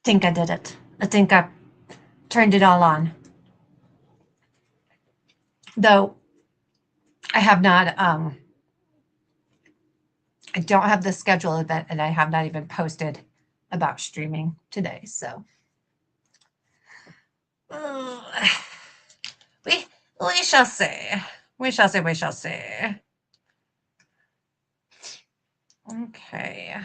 think I did it. I think I turned it all on. Though I have not, I don't have the schedule event and I have not even posted about streaming today. So uh, we we shall see. We shall see. We shall see. Okay.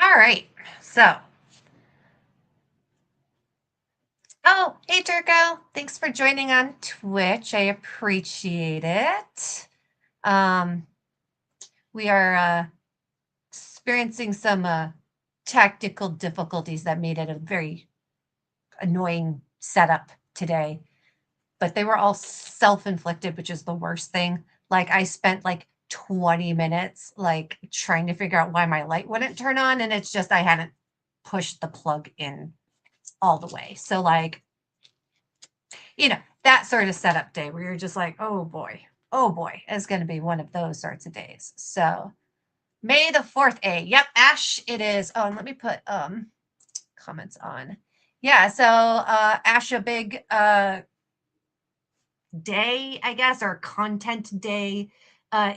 All right. So, oh, hey Turco. Thanks for joining on Twitch. I appreciate it. Um, we are experiencing some tactical difficulties that made it a very annoying setup today, but they were all self-inflicted, which is the worst thing. Like I spent like 20 minutes like trying to figure out why my light wouldn't turn on, and it's just I hadn't pushed the plug in all the way. So like, that sort of setup day where you're just like, oh boy, it's going to be one of those sorts of days. So May the 4th, yep, Ash it is. Oh, and let me put comments on. Yeah, so Ash, a big day, I guess, or content day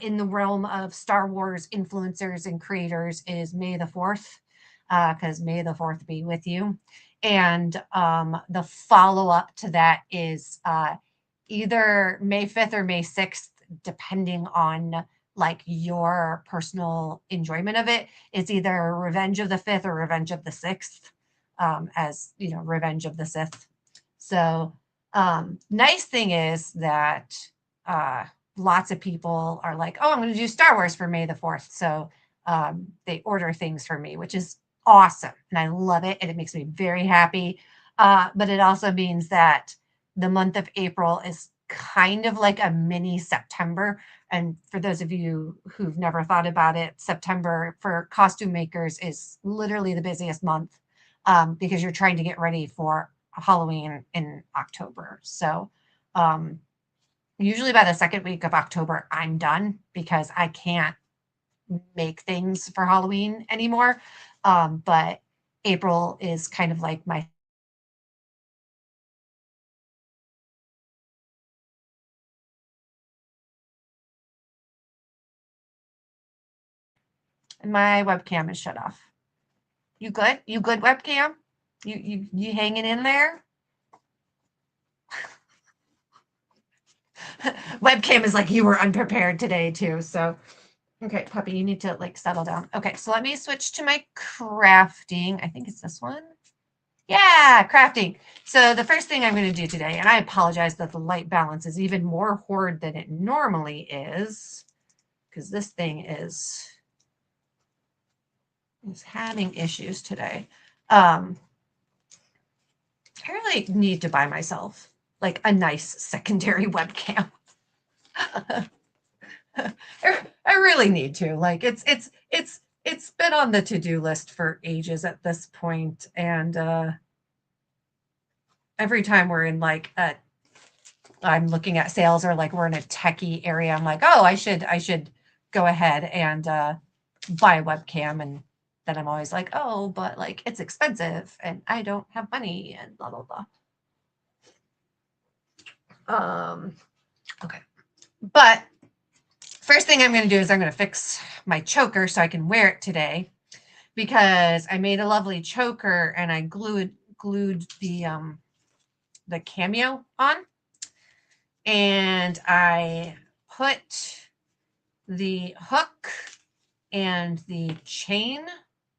in the realm of Star Wars influencers and creators is May the 4th, because May the 4th be with you. And the follow up to that is either May 5th or May 6th, depending on like your personal enjoyment of it. It's either Revenge of the 5th or Revenge of the 6th, as you know, Revenge of the Sith. So nice thing is that lots of people are like, oh, I'm going to do Star Wars for May the 4th. So they order things for me, which is awesome. And I love it. And it makes me very happy. But it also means that the month of April is kind of like a mini September. And for those of you who've never thought about it, September for costume makers is literally the busiest month because you're trying to get ready for Halloween in October. So usually by the second week of October, I'm done because I can't make things for Halloween anymore. But April is kind of like my webcam is shut off. You good? You good webcam? You hanging in there? Webcam is like you were unprepared today too. So okay, puppy, you need to like settle down. Okay, so let me switch to my crafting. I think it's this one. Yeah, crafting. So the first thing I'm going to do today, and I apologize that the light balance is even more horrid than it normally is, because this thing is having issues today. I really need to buy myself like a nice secondary webcam. I really need to. Like it's been on the to-do list for ages at this point, and every time we're in like a I'm looking at sales or like we're in a techie area, I'm like, oh, I should go ahead and buy a webcam, and then I'm always like, oh, but like it's expensive and I don't have money and blah blah blah. Okay, but first thing I'm going to do is I'm going to fix my choker so I can wear it today because I made a lovely choker and I glued the cameo on, and I put the hook and the chain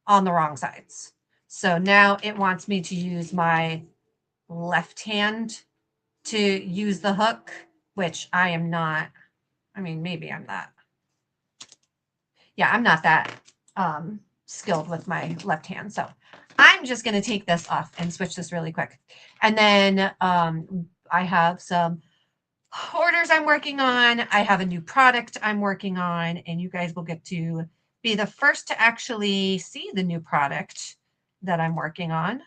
on the wrong sides. So now it wants me to use my left hand to use the hook, which I am not. I mean, maybe I'm not. Yeah, I'm not that skilled with my left hand. So I'm just going to take this off and switch this really quick. And then I have some orders I'm working on. I have a new product I'm working on, and you guys will get to be the first to actually see the new product that I'm working on.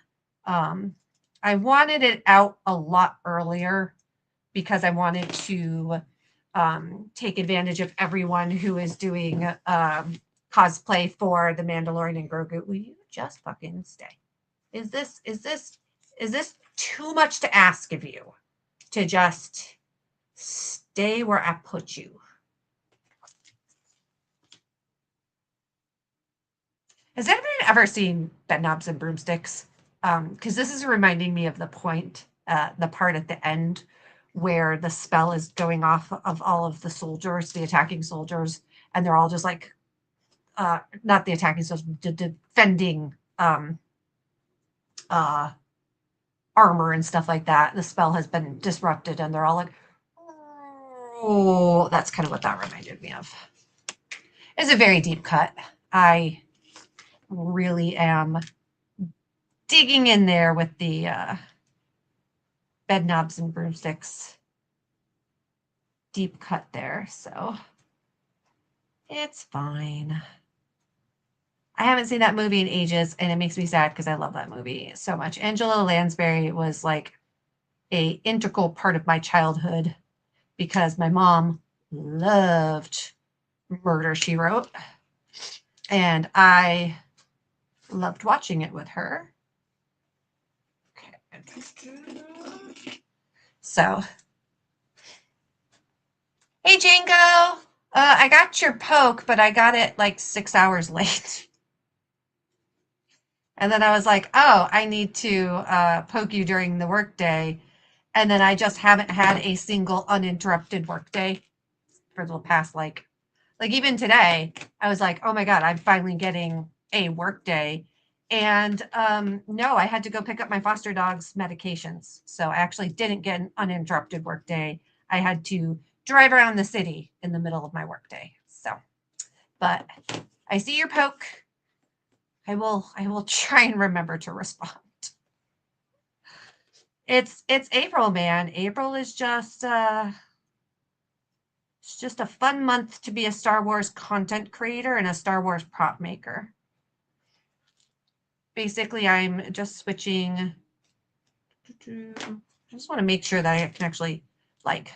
I wanted it out a lot earlier because I wanted to take advantage of everyone who is doing cosplay for the Mandalorian and Grogu. Will you just fucking stay? Is this too much to ask of you to just stay where I put you? Has anyone ever seen Bedknobs and Broomsticks? Because this is reminding me of the part at the end where the spell is going off of all of the soldiers, the attacking soldiers, and they're all just like, not the attacking soldiers, defending armor and stuff like that. The spell has been disrupted, and they're all like, oh, that's kind of what that reminded me of. It's a very deep cut. I really am digging in there with the Bedknobs and Broomsticks deep cut there, so it's fine. I haven't seen that movie in ages, and it makes me sad because I love that movie so much. Angela Lansbury was like a integral part of my childhood because my mom loved Murder, She Wrote, and I loved watching it with her. Okay. So, hey, Django. I got your poke, but I got it like 6 hours late. And then I was like, oh, I need to poke you during the workday. And then I just haven't had a single uninterrupted workday for the past, like even today, I was like, oh my God, I'm finally getting a workday. And no, I had to go pick up my foster dog's medications. So I actually didn't get an uninterrupted workday. I had to drive around the city in the middle of my workday. So, but I see your poke. I will try and remember to respond. It's April, man. April is just it's just a fun month to be a Star Wars content creator and a Star Wars prop maker. Basically, I'm just switching. I just want to make sure that I can actually like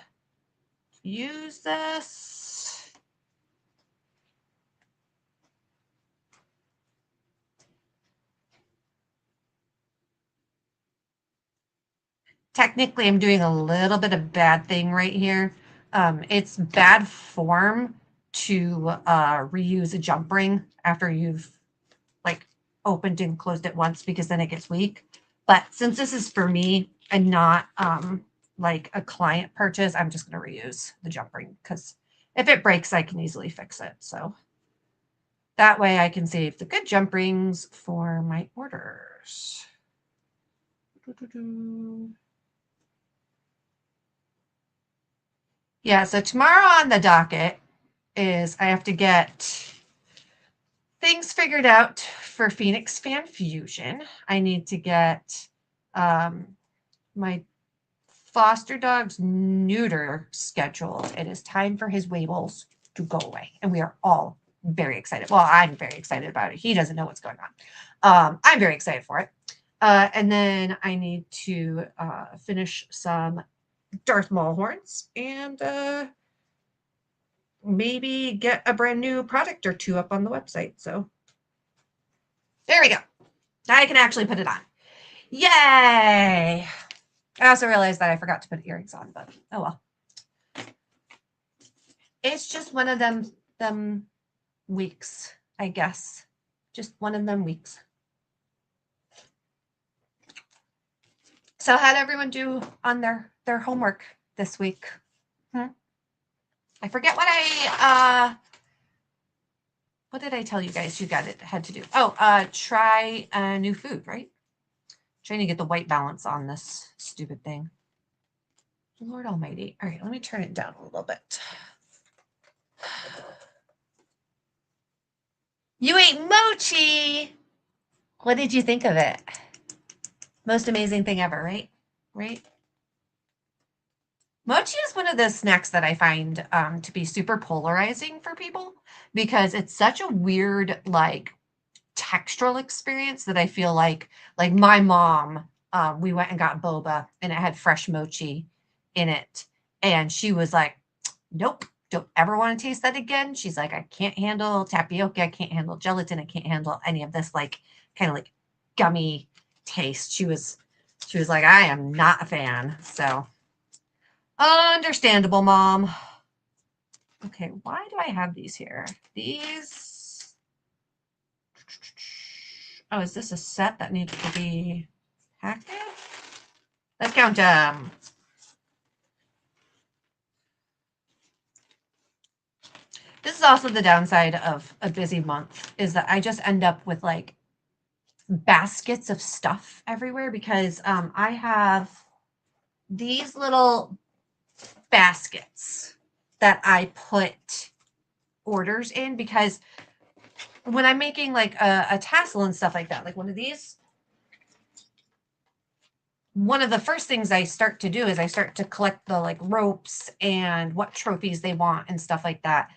use this. Technically, I'm doing a little bit of bad thing right here. It's bad form to reuse a jump ring after you've like opened and closed it once because then it gets weak. But since this is for me and not like a client purchase, I'm just going to reuse the jump ring because if it breaks, I can easily fix it. So that way I can save the good jump rings for my orders. Yeah, so tomorrow on the docket is I have to get things figured out for Phoenix Fan Fusion. I need to get my foster dog's neuter scheduled. It is time for his Wavels to go away, and we are all very excited. Well, I'm very excited about it. He doesn't know what's going on. I'm very excited for it. And then I need to finish some Darth Maul horns and maybe get a brand new product or two up on the website. So there we go. Now I can actually put it on. Yay! I also realized that I forgot to put earrings on, but oh well. It's just one of them weeks, I guess. Just one of them weeks. So how'd everyone do on their homework this week? I forget what what did I tell you guys had to do? Oh, try new food, right? Trying to get the white balance on this stupid thing. Lord almighty. All right, let me turn it down a little bit. You ate mochi. What did you think of it? Most amazing thing ever, right? Right? Mochi is one of those snacks that I find to be super polarizing for people because it's such a weird, like, textural experience that I feel like my mom, we went and got boba and it had fresh mochi in it. And she was like, nope, don't ever want to taste that again. She's like, I can't handle tapioca. I can't handle gelatin. I can't handle any of this like kind of like gummy taste. She was like, I am not a fan. So understandable, Mom. Okay, why do I have these here? These. Oh, is this a set that needs to be packed in? Let's count them. This is also the downside of a busy month, is that I just end up with like baskets of stuff everywhere because I have these little baskets that I put orders in, because when I'm making like a tassel and stuff like that, like one of these, one of the first things I start to do is I start to collect the like ropes and what trophies they want and stuff like that.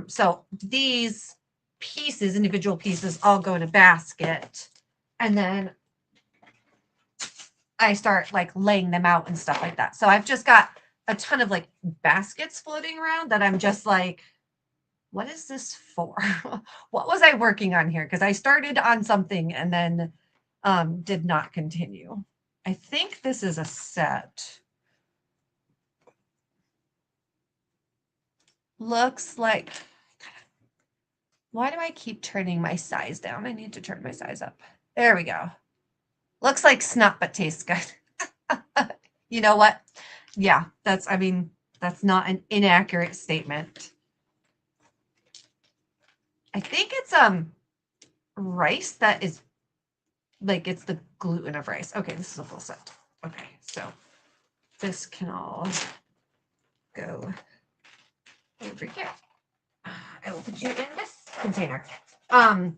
So these pieces, individual pieces, all go in a basket, and then I start like laying them out and stuff like that. So I've just got a ton of like baskets floating around that I'm just like, what is this for? What was I working on here? Because I started on something and then did not continue. I think this is a set. Looks like, why do I keep turning my size down? I need to turn my size up. There we go. Looks like snot, but tastes good. You know what? Yeah, that's, I mean, that's not an inaccurate statement. I think it's rice that is like, it's the gluten of rice. Okay, this is a full set. Okay, so this can all go over here. I will put you in this container. Yeah,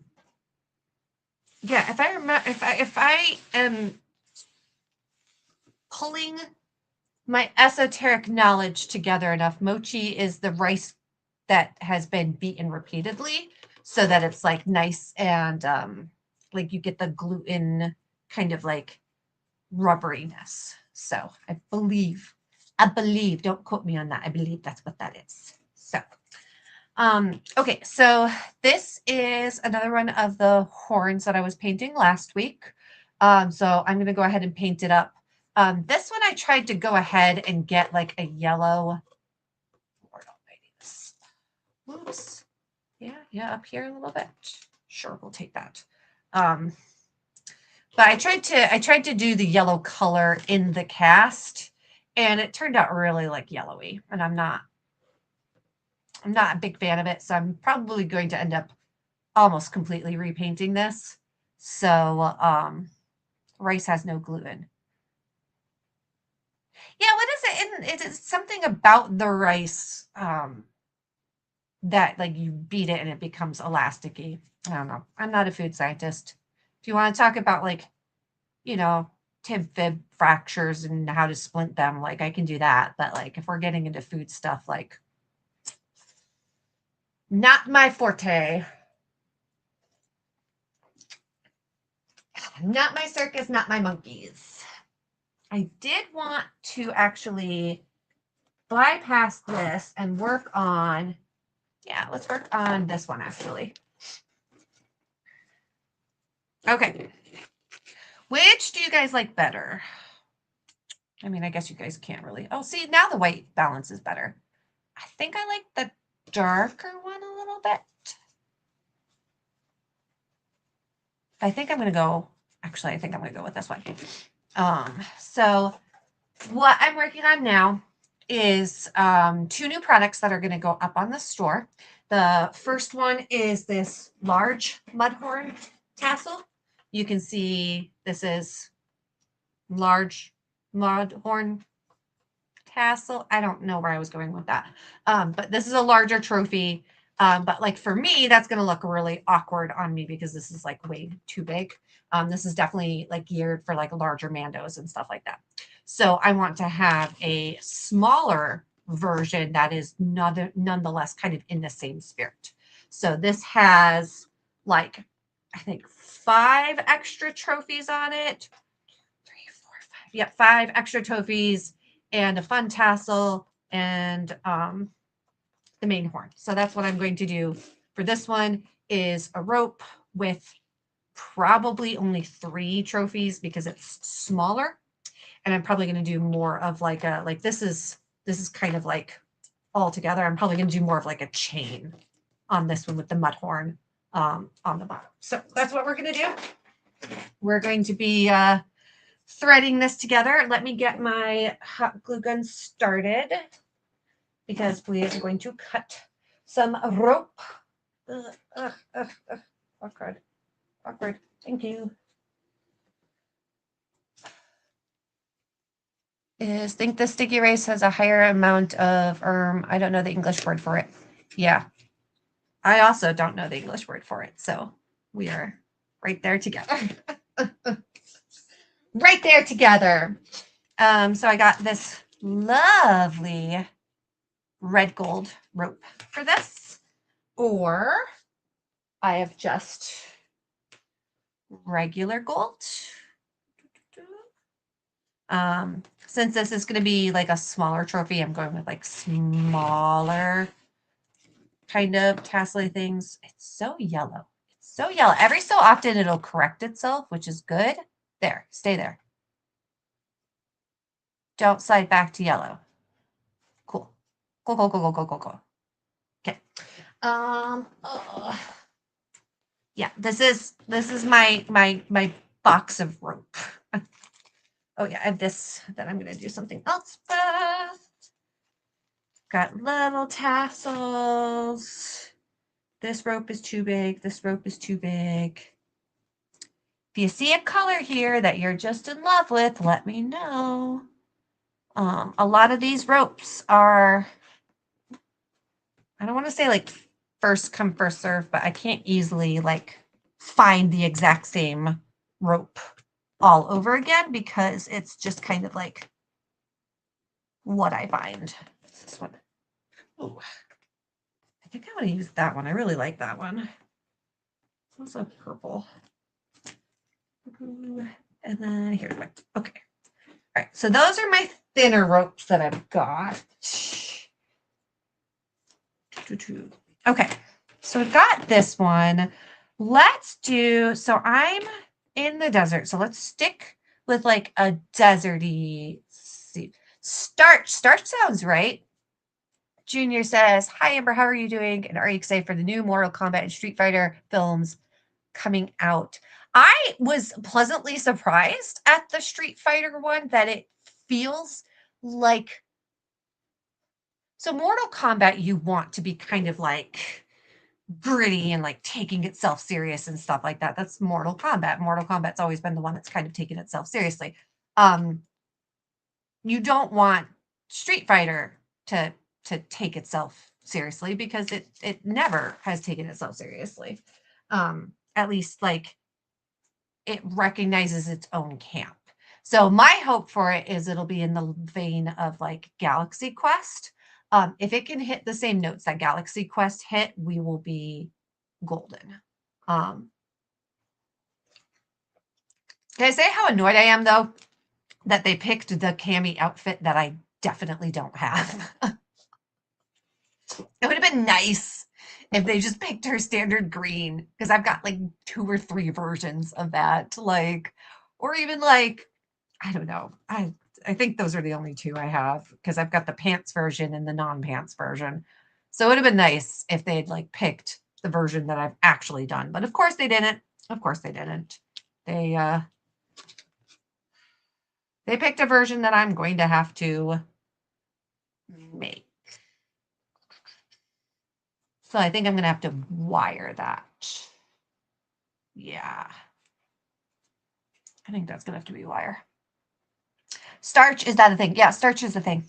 if I remember, if I am pulling my esoteric knowledge together enough, mochi is the rice that has been beaten repeatedly so that it's like nice and like you get the gluten kind of like rubberiness. So I believe, don't quote me on that. I believe that's what that is. So, okay, so this is another one of the horns that I was painting last week. So I'm going to go ahead and paint it up. This one I tried to go ahead and get like a yellow, Lord almighty, oops. Yeah, up here a little bit. Sure, we'll take that. But I tried to do the yellow color in the cast, and it turned out really like yellowy, and I'm not a big fan of it, so I'm probably going to end up almost completely repainting this. So rice has no gluten. Yeah, what is it? And it is something about the rice that like you beat it and it becomes elasticy. I don't know. I'm not a food scientist. If you want to talk about like, you know, tib fib fractures and how to splint them, like I can do that. But like if we're getting into food stuff, like not my forte. Not my circus, not my monkeys. I did want to actually bypass this and work on, yeah, let's work on this one actually. Okay. Which do you guys like better? I mean, I guess you guys can't really. Oh, see, now the white balance is better. I think I like the darker one a little bit. I think I'm going to go, actually, I think I'm going to go with this one. So what I'm working on now is 2 new products that are going to go up on the store. The first one is this large mudhorn tassel. You can see this is large mudhorn tassel. I don't know where I was going with that. But this is a larger trophy. But like for me, that's going to look really awkward on me because this is like way too big. This is definitely like geared for like larger mandos and stuff like that. So I want to have a smaller version that is nonetheless kind of in the same spirit. So this has like, I think 5 extra trophies on it. 3, 4, 5. Yep, 5 extra trophies and a fun tassel and the main horn. So that's what I'm going to do for this one, is a rope with probably only 3 trophies because it's smaller. And I'm probably going to do more of like a, like this is kind of like all together. I'm probably going to do more of like a chain on this one with the mud horn on the bottom. So that's what we're going to do. We're going to be threading this together. Let me get my hot glue gun started because we are going to cut some rope. Awkward. Awkward. Thank you. Think the sticky erase has a higher amount of, I don't know the English word for it. Yeah. I also don't know the English word for it. So we are right there together. Right there together. So I got this lovely red gold rope for this, or I have just regular gold. Since this is going to be like a smaller trophy, I'm going with like smaller kind of tassel things. It's so yellow. It's so yellow. Every so often it'll correct itself, which is good. There, stay there. Don't slide back to yellow. Cool. Cool, cool, cool, cool, cool, cool, cool. Okay. Yeah, this is my box of rope. Oh yeah, I have this that I'm gonna do something else with. Got little tassels. This rope is too big. This rope is too big. If you see a color here that you're just in love with, let me know. A lot of these ropes are, I don't want to say like first come, first serve, but I can't easily like find the exact same rope all over again because it's just kind of like what I find. This one. Oh, I think I want to use that one. I really like that one. It's also purple. And then here's my, okay. All right, so those are my thinner ropes that I've got. Okay, so we've got this one. Let's do, so I'm in the desert, so let's stick with like a deserty, starch. Starch sounds right. Junior says, hi, Amber, how are you doing? And are you excited for the new Mortal Kombat and Street Fighter films coming out? I was pleasantly surprised at the Street Fighter one that it feels like, so Mortal Kombat, you want to be kind of like gritty and like taking itself serious and stuff like that. That's Mortal Kombat. Mortal Kombat's always been the one that's kind of taken itself seriously. You don't want Street Fighter to take itself seriously because it never has taken itself seriously. At least like it recognizes its own camp. So my hope for it is it'll be in the vein of like Galaxy Quest. If it can hit the same notes that Galaxy Quest hit, we will be golden. Can I say how annoyed I am though that they picked the Cammy outfit that I definitely don't have? It would have been nice if they just picked her standard green because I've got like 2 or 3 versions of that, like, or even like, I don't know. I think those are the only 2 I have because I've got the pants version and the non-pants version. So it would have been nice if they'd like picked the version that I've actually done, but of course they didn't. Of course they didn't. They picked a version that I'm going to have to make. So I think I'm going to have to wire that. Yeah. I think that's going to have to be wire. Starch, is that a thing? Yeah, starch is a thing.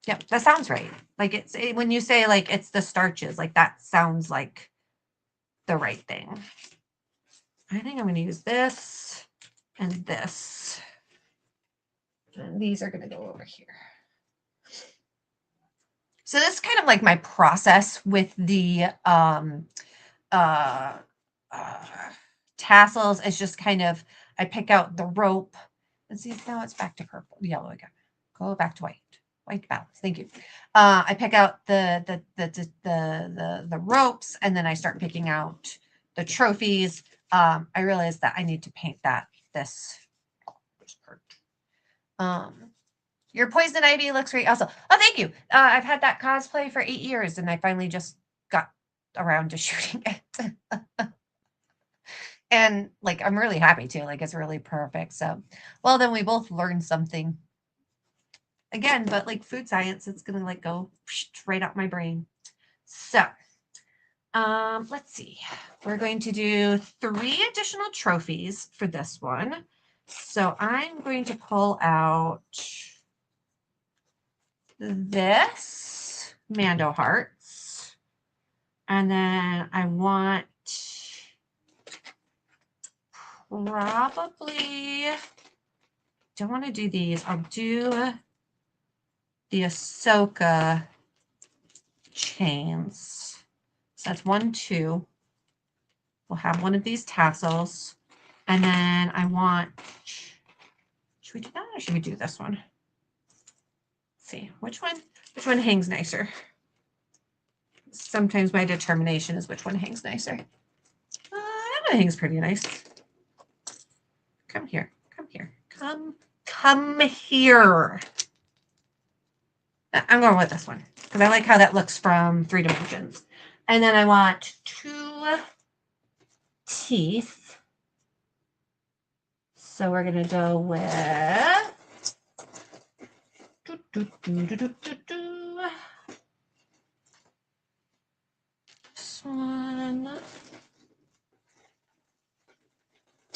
Yep, that sounds right. Like it's when you say like it's the starches, like that sounds like the right thing. I think I'm going to use this and this. And these are going to go over here. So this is kind of like my process with the tassels. It's just kind of, I pick out the rope. Let's see, now it's back to purple, yellow again. Go back to white. white balance. Thank you. I pick out the ropes, and then I start picking out the trophies. I realized that I need to paint this part. Your poison ivy looks great also. Oh, thank you. I've had that cosplay for 8 years, and I finally just got around to shooting it. And like, I'm really happy too. Like, it's really perfect. So, well, then we both learned something again, but like food science, it's gonna like go right out my brain. So, let's see. We're going to do 3 additional trophies for this one. So I'm going to pull out this Mando Hearts. And then I want probably, don't want to do these. I'll do the Ahsoka chains. So that's 1, 2. We'll have one of these tassels. And then I want, should we do that or should we do this one? Let's see, which one hangs nicer? Sometimes my determination is which one hangs nicer. That one hangs pretty nice. Come here, come here, come here. I'm going with this one because I like how that looks from 3 dimensions. And then I want 2 teeth. So we're going to go with this one.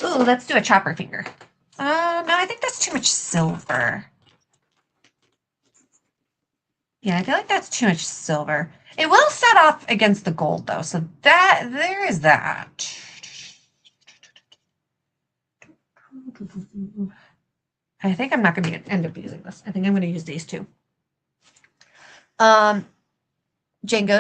Oh, let's do a chopper finger. No, I think that's too much silver. Yeah, I feel like that's too much silver. It will set off against the gold though, so there is that. I think I'm not going to end up using this. I think I'm going to use these 2. Django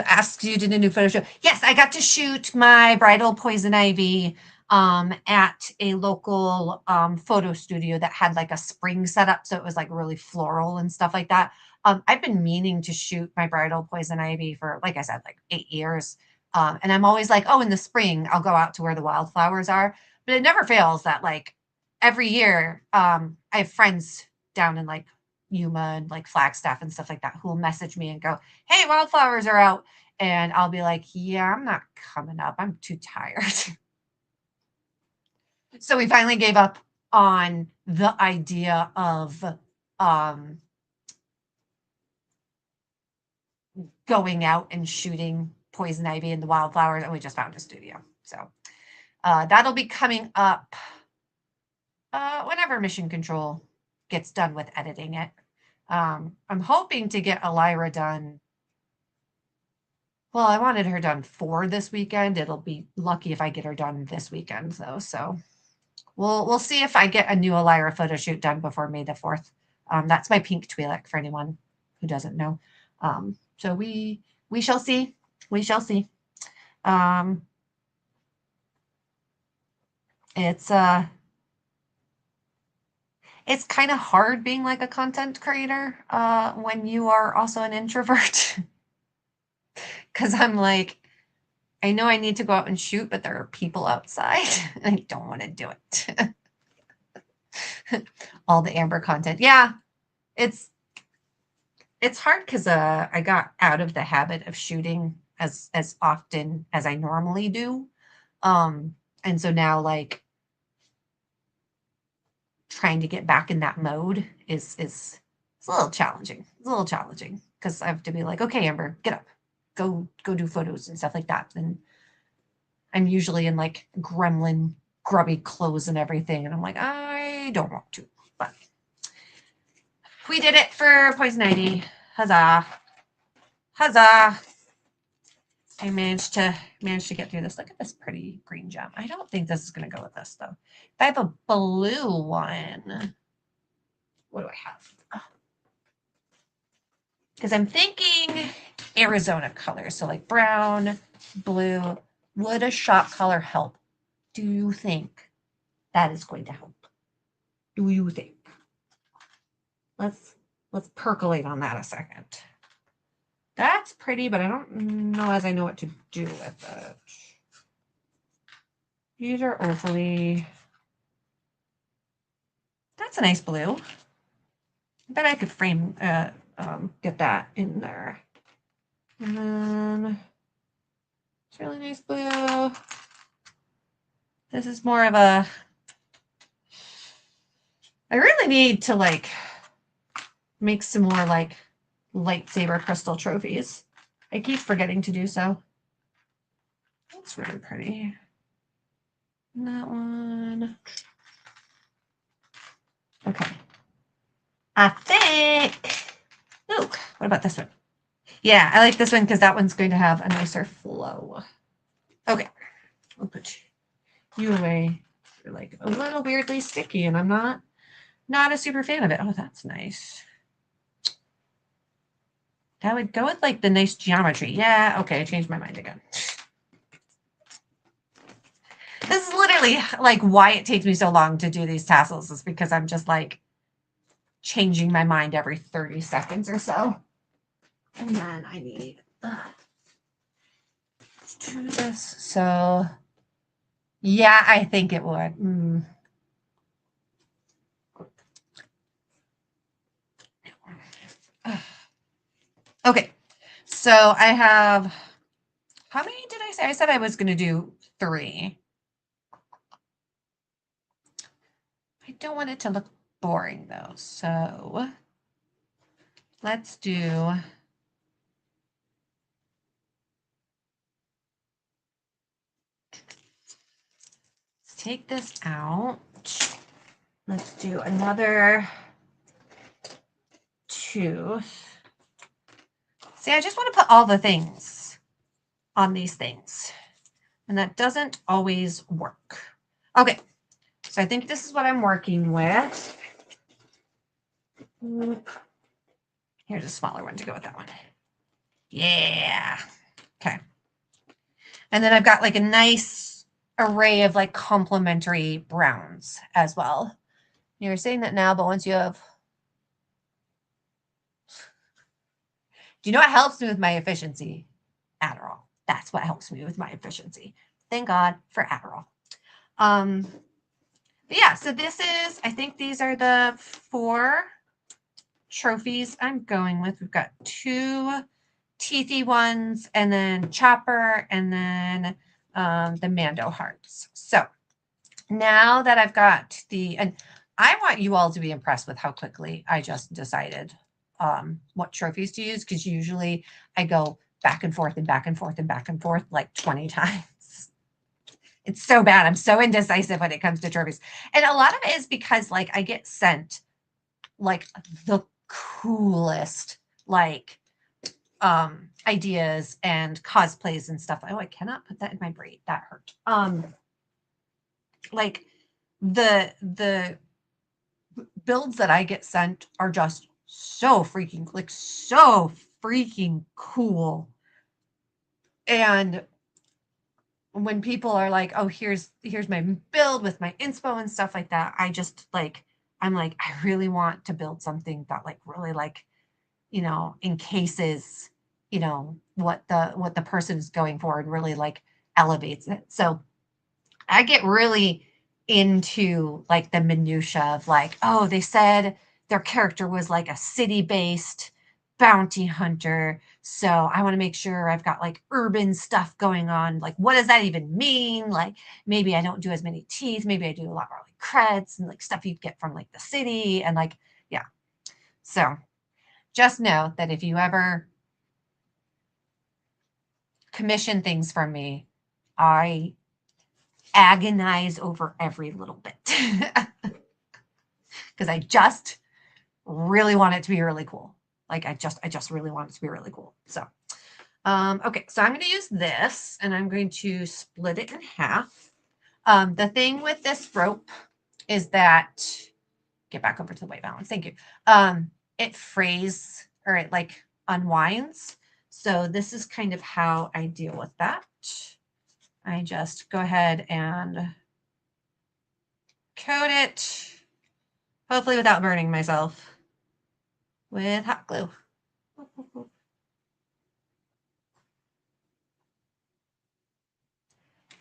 asks, you did a new photo shoot. Yes, I got to shoot my bridal poison ivy at a local photo studio that had like a spring setup. So it was like really floral and stuff like that. I've been meaning to shoot my bridal poison ivy for, like I said, like 8 years. And I'm always like, oh, in the spring, I'll go out to where the wildflowers are. But it never fails that like every year, I have friends down in like Yuma and like Flagstaff and stuff like that who will message me and go, hey, wildflowers are out. And I'll be like, yeah, I'm not coming up. I'm too tired. So we finally gave up on the idea of going out and shooting poison ivy and the wildflowers, and we just found a studio. So that'll be coming up whenever Mission Control gets done with editing it. I'm hoping to get Elira done. Well, I wanted her done for this weekend. It'll be lucky if I get her done this weekend, though. So we'll see if I get a new Elira photo shoot done before May the 4th. That's my pink Twi'lek for anyone who doesn't know. So we shall see. We shall see. It's kind of hard being like a content creator when you are also an introvert. Because I'm like, I know I need to go out and shoot, but there are people outside. And I don't want to do it. All the Amber content. Yeah, it's hard because I got out of the habit of shooting as often as I normally do. And so now like trying to get back in that mode is it's a little challenging. It's a little challenging because I have to be like, okay, Amber, get up, go do photos and stuff like that. And I'm usually in like gremlin grubby clothes and everything, and I'm like, I don't want to, but we did it for poison ivy. Huzzah! Huzzah! I managed to get through this. Look at this pretty green gem. I don't think this is going to go with this though. If I have a blue one, what do I have? Because I'm thinking Arizona colors. So like brown, blue. Would a shop color help? Do you think that is going to help? Do you think? let's percolate on that a second. That's pretty, but I don't know as I know what to do with it. These are overly, that's a nice blue. I bet I could frame, get that in there. And then it's really nice blue. This is more of a, I really need to like make some more like lightsaber crystal trophies. I keep forgetting to do so. That's really pretty. And that one. Okay. I think, ooh, what about this one? Yeah, I like this one because that one's going to have a nicer flow. Okay, I'll put you away. You're like a little weirdly sticky, and I'm not a super fan of it. Oh, that's nice. That would go with like the nice geometry. Yeah, okay, I changed my mind again. This is literally like why it takes me so long to do these tassels, is because I'm just like changing my mind every 30 seconds or so. And then I need let's do this. So yeah, I think it would. Okay, so I have, how many did I say? I said I was going to do 3. I don't want it to look boring though, so let's do, let's take this out. Let's do another tooth. See, I just want to put all the things on these things, and that doesn't always work. Okay, so I think this is what I'm working with. Here's a smaller one to go with that one. Yeah. Okay. And then I've got like a nice array of like complementary browns as well. You're saying that now, but once you have, do you know what helps me with my efficiency? Adderall. That's what helps me with my efficiency. Thank God for Adderall. But yeah, so this is, I think these are the 4 trophies I'm going with. We've got 2 teethy ones, and then Chopper, and then the Mando hearts. So now that I've got and I want you all to be impressed with how quickly I just decided what trophies to use, because usually I go back and forth and back and forth and back and forth like 20 times. It's so bad. I'm so indecisive when it comes to trophies. And a lot of it is because like I get sent like the coolest like ideas and cosplays and stuff. Oh, I cannot put that in my braid. That hurt. Like the builds that I get sent are just so freaking cool. And when people are like, oh, here's my build with my inspo and stuff like that, I just like, I'm like, I really want to build something that like really like, you know, encases, you know, what the person is going for and really like elevates it. So I get really into like the minutia of like, oh, they said their character was like a city-based bounty hunter. So I want to make sure I've got like urban stuff going on. Like, what does that even mean? Like, maybe I don't do as many teeth. Maybe I do a lot more like creds and like stuff you'd get from like the city. And like, yeah. So just know that if you ever commission things from me, I agonize over every little bit because I just really want it to be really cool. Like I just really want it to be really cool. So, okay, so I'm going to use this and I'm going to split it in half. The thing with this rope is that, get back over to the white balance. Thank you. It frays or it like unwinds. So this is kind of how I deal with that. I just go ahead and coat it, hopefully without burning myself. with hot glue.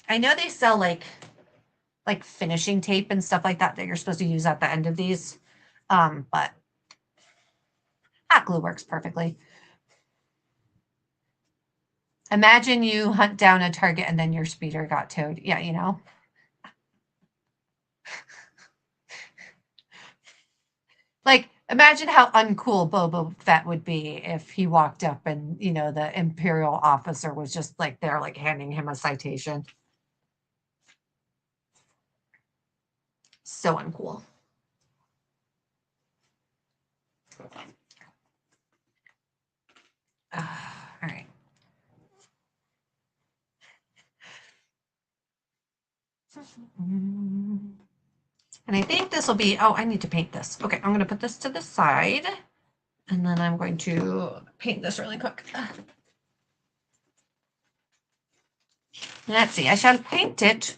I know they sell like finishing tape and stuff like that you're supposed to use at the end of these. But hot glue works perfectly. Imagine you hunt down a target and then your speeder got towed. Yeah, you know. Like, imagine how uncool Boba Fett would be if he walked up and, you know, the Imperial officer was just like there, like handing him a citation. So uncool. All right. And I think this will be, oh, I need to paint this. Okay, I'm going to put this to the side. And then I'm going to paint this really quick. Let's see, I shall paint it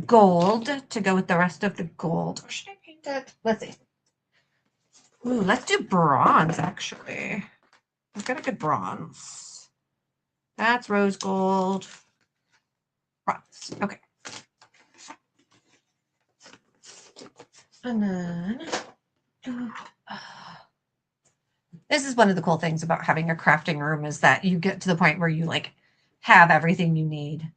gold to go with the rest of the gold. Or should I paint it? Let's see. Ooh, let's do bronze, actually. I've got a good bronze. That's rose gold. Bronze. Okay. And then this is one of the cool things about having a crafting room is that you get to the point where you like have everything you need.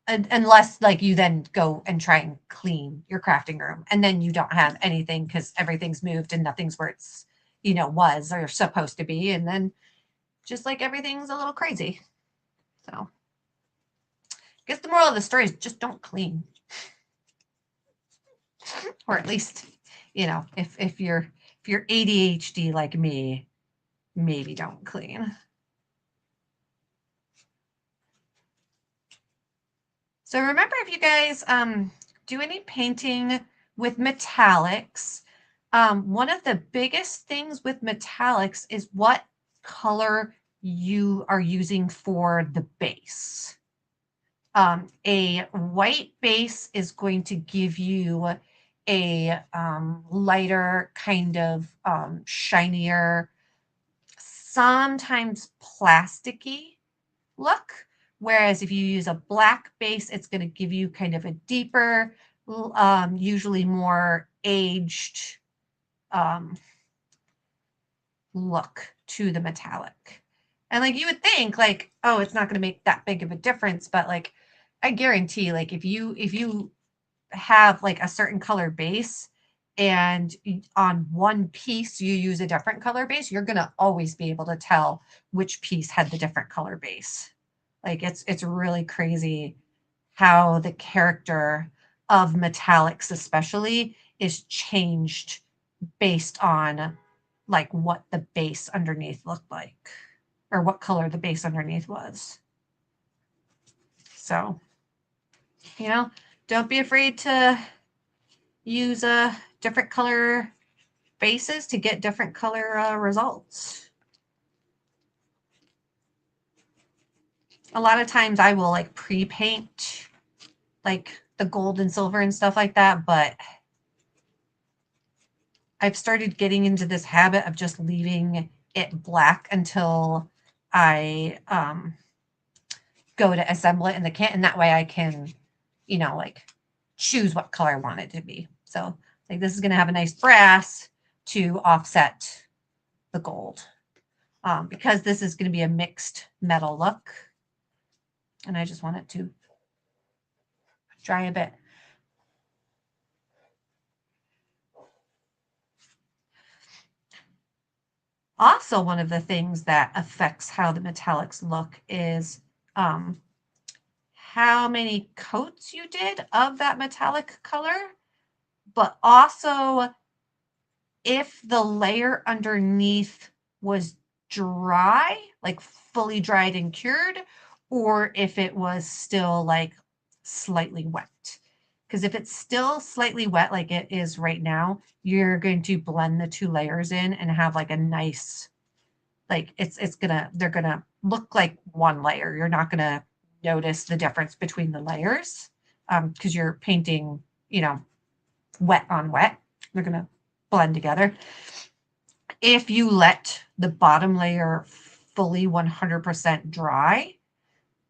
Unless like you then go and try and clean your crafting room and then you don't have anything because everything's moved and nothing's where it's, you know, was or supposed to be. And then just like everything's a little crazy. So I guess the moral of the story is just don't clean. Or at least, you know, if you're ADHD like me, maybe don't clean. So remember, if you guys do any painting with metallics, one of the biggest things with metallics is what color you are using for the base. A white base is going to give you a lighter, kind of shinier, sometimes plasticky look. Whereas if you use a black base, it's going to give you kind of a deeper, usually more aged look to the metallic. And like you would think like, oh, it's not going to make that big of a difference. But like, I guarantee like if you have like a certain color base and on one piece you use a different color base, you're going to always be able to tell which piece had the different color base. Like it's really crazy how the character of metallics especially is changed based on like what the base underneath looked like or what color the base underneath was. So, you know, don't be afraid to use a different color bases to get different color results. A lot of times I will like pre-paint like the gold and silver and stuff like that, but I've started getting into this habit of just leaving it black until I go to assemble it in the kit, and that way I can, you know, like choose what color I want it to be. So like this is going to have a nice brass to offset the gold because this is going to be a mixed metal look. And I just want it to dry a bit. Also, one of the things that affects how the metallics look is how many coats you did of that metallic color, but also if the layer underneath was dry, like fully dried and cured, or if it was still like slightly wet. Because if it's still slightly wet, like it is right now, you're going to blend the two layers in and have like a nice, like they're gonna look like one layer. You're not gonna notice the difference between the layers because you're painting, you know, wet on wet. They're gonna blend together. if you let the bottom layer fully 100% dry,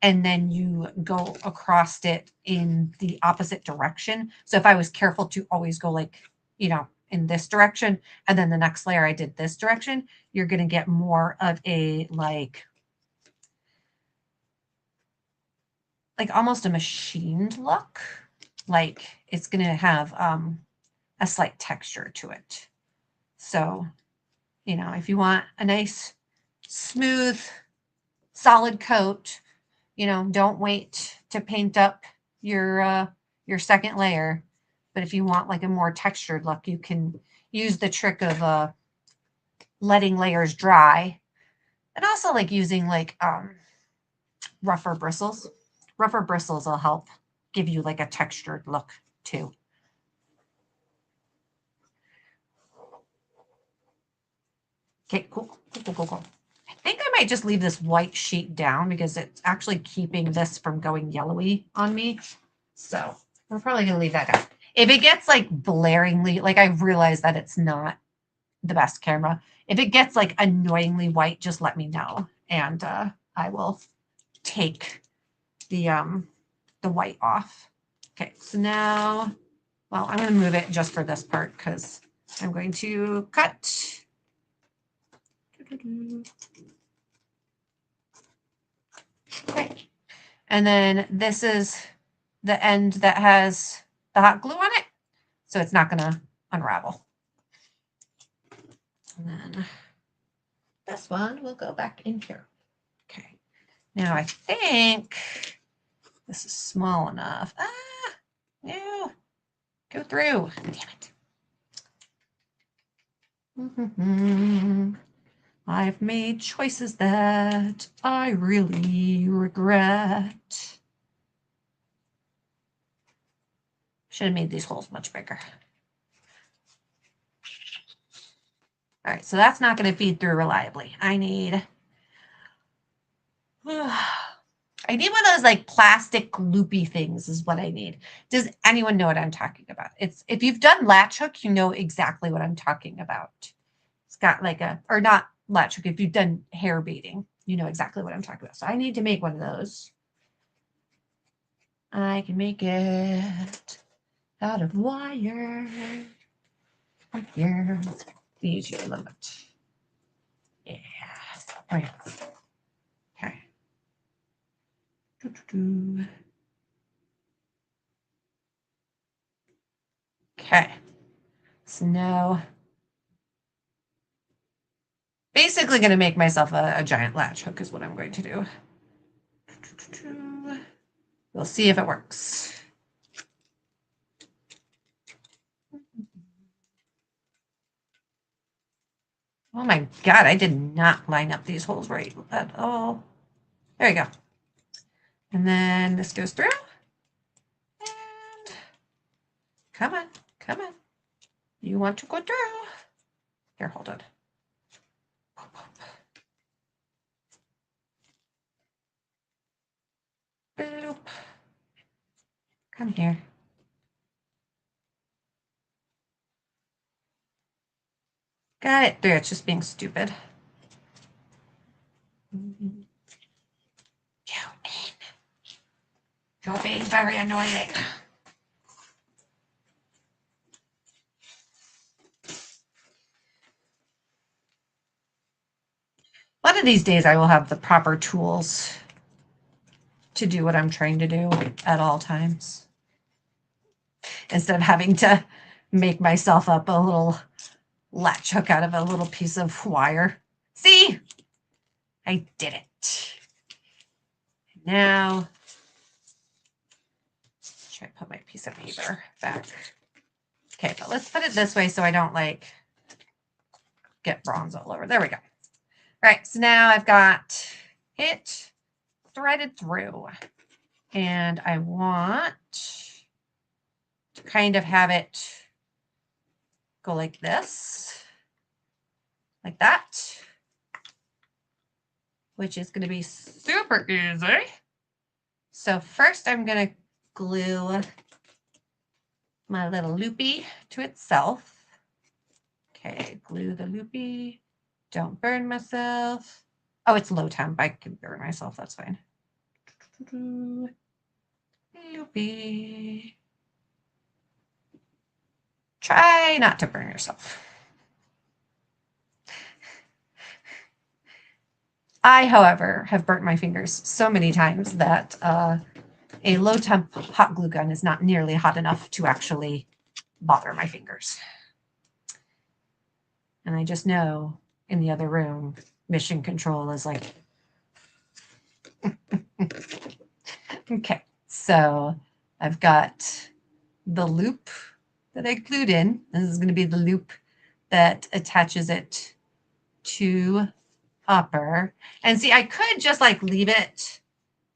and then you go across it in the opposite direction. So if I was careful to always go like, you know, in this direction, and then the next layer I did this direction, you're going to get more of a like almost a machined look. Like it's going to have a slight texture to it. So, you know, if you want a nice, smooth, solid coat, you know, don't wait to paint up your second layer. But if you want like a more textured look, you can use the trick of letting layers dry, and also like using like rougher bristles. Rougher bristles will help give you like a textured look too. Okay, cool. I think I might just leave this white sheet down because it's actually keeping this from going yellowy on me. So we're probably going to leave that down. If it gets like blaringly, like I realize that it's not the best camera. If it gets like annoyingly white, just let me know. And I will take the white off. Okay, so now, well, I'm going to move it just for this part because I'm going to cut. Okay. And then this is the end that has the hot glue on it, so it's not going to unravel. And then this one will go back in here. Okay. Now I think this is small enough. Ah, no. Go through. Damn it. I've made choices that I really regret. Should have made these holes much bigger. All right, so that's not going to feed through reliably. I need one of those like plastic loopy things is what I need. Does anyone know what I'm talking about? It's if you've done latch hook, you know exactly what I'm talking about. It's got like a, or not latch hook, if you've done hair beading, you know exactly what I'm talking about. So I need to make one of those. I can make it out of wire. Right here. The easier a little bit. Yeah. Oh, yeah. Okay. Okay. So now, basically going to make myself a giant latch hook is what I'm going to do. We'll see if it works. Oh my God, I did not line up these holes right at all. There you go. And then this goes through. And come on, come on. You want to go through. Here, hold on. Boop. Come here. Got it through. It's just being stupid. Go in. You're being very annoying. One of these days I will have the proper tools to do what I'm trying to do at all times. Instead of having to make myself up a little latch hook out of a little piece of wire. See? I did it. Now, try to put my piece of paper back. Okay, but let's put it this way so I don't like get bronze all over. There we go. All right, so now I've got it threaded through. And I want to kind of have it go like this, like that, which is going to be super easy. So first I'm going to glue my little loopy to itself. Okay, glue the loopy Don't burn myself. Oh, it's low temp. I can burn myself. That's fine. Loopy. Try not to burn yourself. I, however, have burnt my fingers so many times that a low temp hot glue gun is not nearly hot enough to actually bother my fingers. And I just know in the other room, mission control is like, okay, so I've got the loop that I glued in. This is going to be the loop that attaches it to upper. And see, I could just like leave it,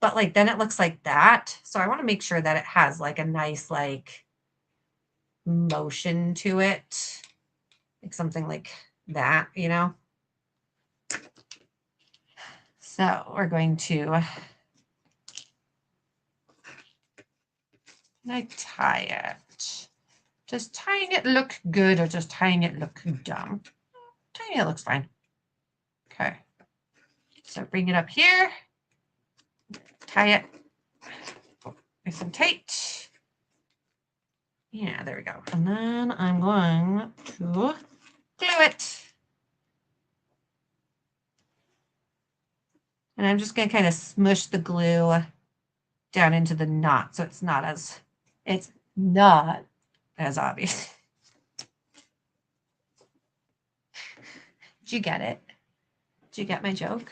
but like then it looks like that. So I want to make sure that it has like a nice like motion to it, like something like that, you know? So we're going to tie it. Does tying it look good or does tying it look dumb? Tying it looks fine. Okay. So bring it up here, tie it nice and tight. Yeah, there we go. And then I'm going to glue it. And I'm just going to kind of smush the glue down into the knot so it's not as obvious. Did you get it? Did you get my joke?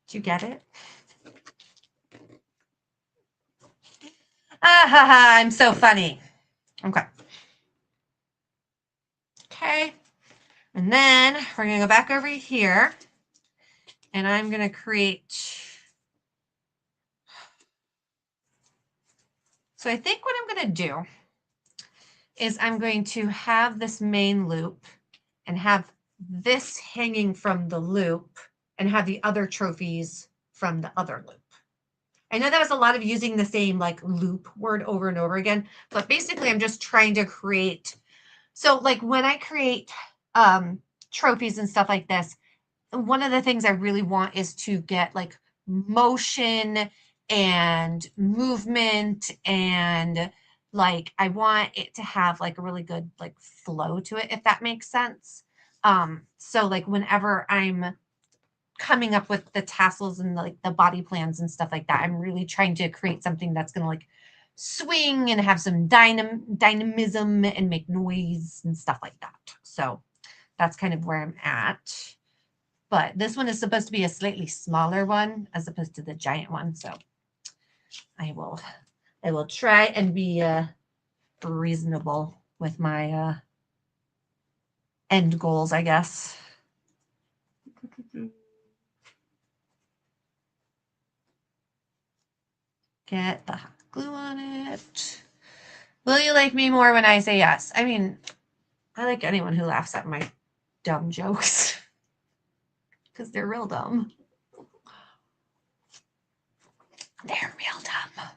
Did you get it? Ah ha ha, I'm so funny. Okay. Okay. And then we're going to go back over here and I'm going to create. So I think what I'm going to do is I'm going to have this main loop and have this hanging from the loop and have the other trophies from the other loop. I know that was a lot of using the same like loop word over and over again, but basically I'm just trying to create. So like when I create trophies and stuff like this, one of the things I really want is to get like motion and movement and like I want it to have like a really good like flow to it, if that makes sense. So like whenever I'm coming up with the tassels and like the body plans and stuff like that, I'm really trying to create something that's going to like swing and have some dynamism and make noise and stuff like that. So that's kind of where I'm at. But this one is supposed to be a slightly smaller one as opposed to the giant one. So I will try and be reasonable with my end goals, I guess. Get the hot glue on it. Will you like me more when I say yes? I mean, I like anyone who laughs at my dumb jokes because they're real dumb. They're real dumb.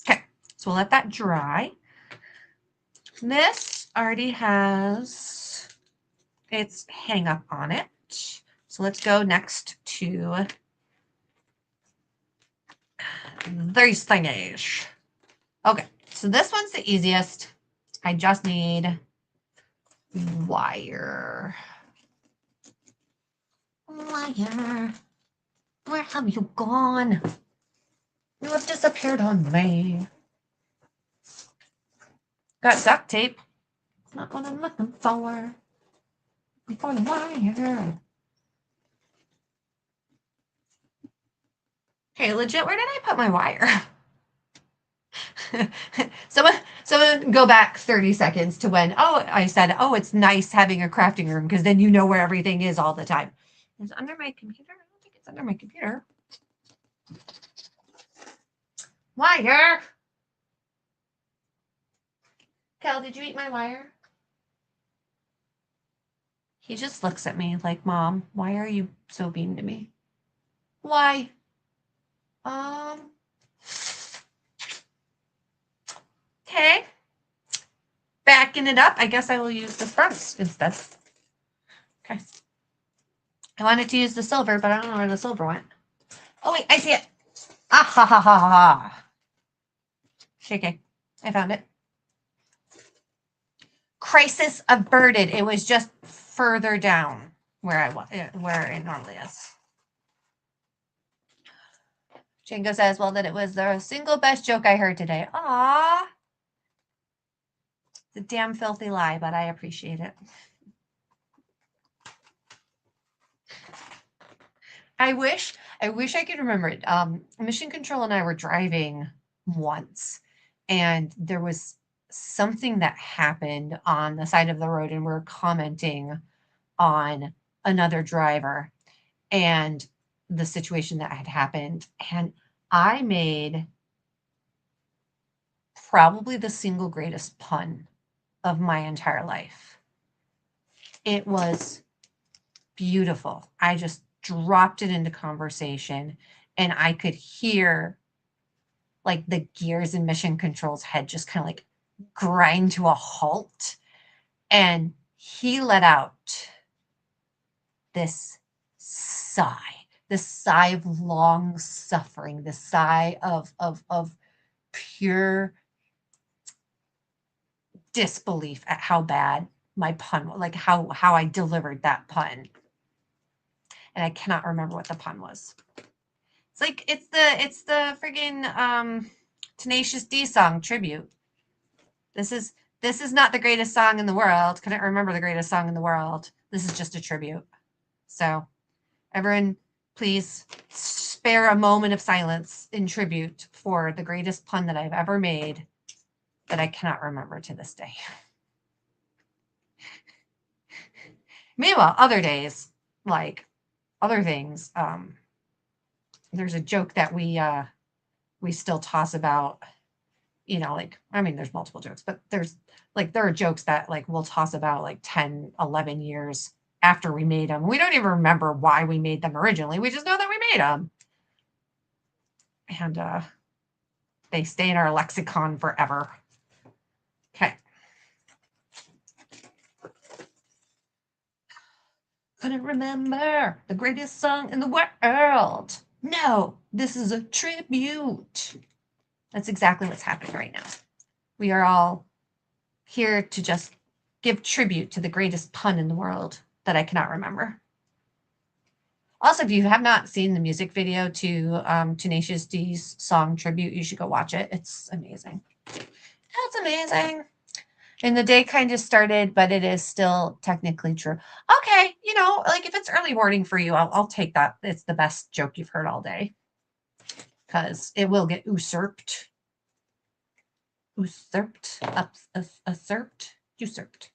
Okay, so we'll let that dry. This already has its hang up on it. So let's go next to these thingies. Okay, so this one's the easiest. I just need wire. Wire. Where have you gone? You have disappeared on me. Got duct tape. Not what I'm looking for. For the wire. Hey, legit, where did I put my wire? someone go back 30 seconds to when, I said, it's nice having a crafting room because then you know where everything is all the time. It's under my computer? I don't think it's under my computer. Wire! Cal, did you eat my wire? He just looks at me like, Mom, why are you so mean to me? Why? Okay. backing it up, I guess I will use the front instead. Okay. I wanted to use the silver, but I don't know where the silver went. Oh, wait, I see it. Ah, ha, ha, ha, ha. Shaking. I found it. Crisis averted. It was just further down where where it normally is. Django says, well, that it was the single best joke I heard today. Aww. It's a damn filthy lie, but I appreciate it. I wish I could remember it. Mission Control and I were driving once, and there was something that happened on the side of the road, and we we're commenting on another driver and the situation that had happened. And I made probably the single greatest pun of my entire life. It was beautiful. I just dropped it into conversation, and I could hear like the gears in Mission Control's head just kind of like grind to a halt. And he let out this sigh of long suffering, this sigh of pure disbelief at how bad my pun was, like how I delivered that pun. And I cannot remember what the pun was. It's like it's the friggin' Tenacious D song tribute. This is not the greatest song in the world. Couldn't remember the greatest song in the world. This is just a tribute. So everyone, please spare a moment of silence in tribute for the greatest pun that I've ever made that I cannot remember to this day. Meanwhile, other days, like other things, there's a joke that we still toss about, you know, like, I mean, there's multiple jokes, but there are jokes that like we'll toss about like 10, 11 years after we made them. We don't even remember why we made them originally. We just know that we made them. And they stay in our lexicon forever. Okay. Couldn't remember the greatest song in the world. No, this is a tribute. That's exactly what's happening right now. We are all here to just give tribute to the greatest pun in the world that I cannot remember. Also, if you have not seen the music video to Tenacious D's song Tribute, you should go watch it. It's amazing. It's amazing. And the day kind of started, but it is still technically true. Okay, you know, like if it's early morning for you, I'll take that. It's the best joke you've heard all day. Because it will get usurped. Usurped. Usurped.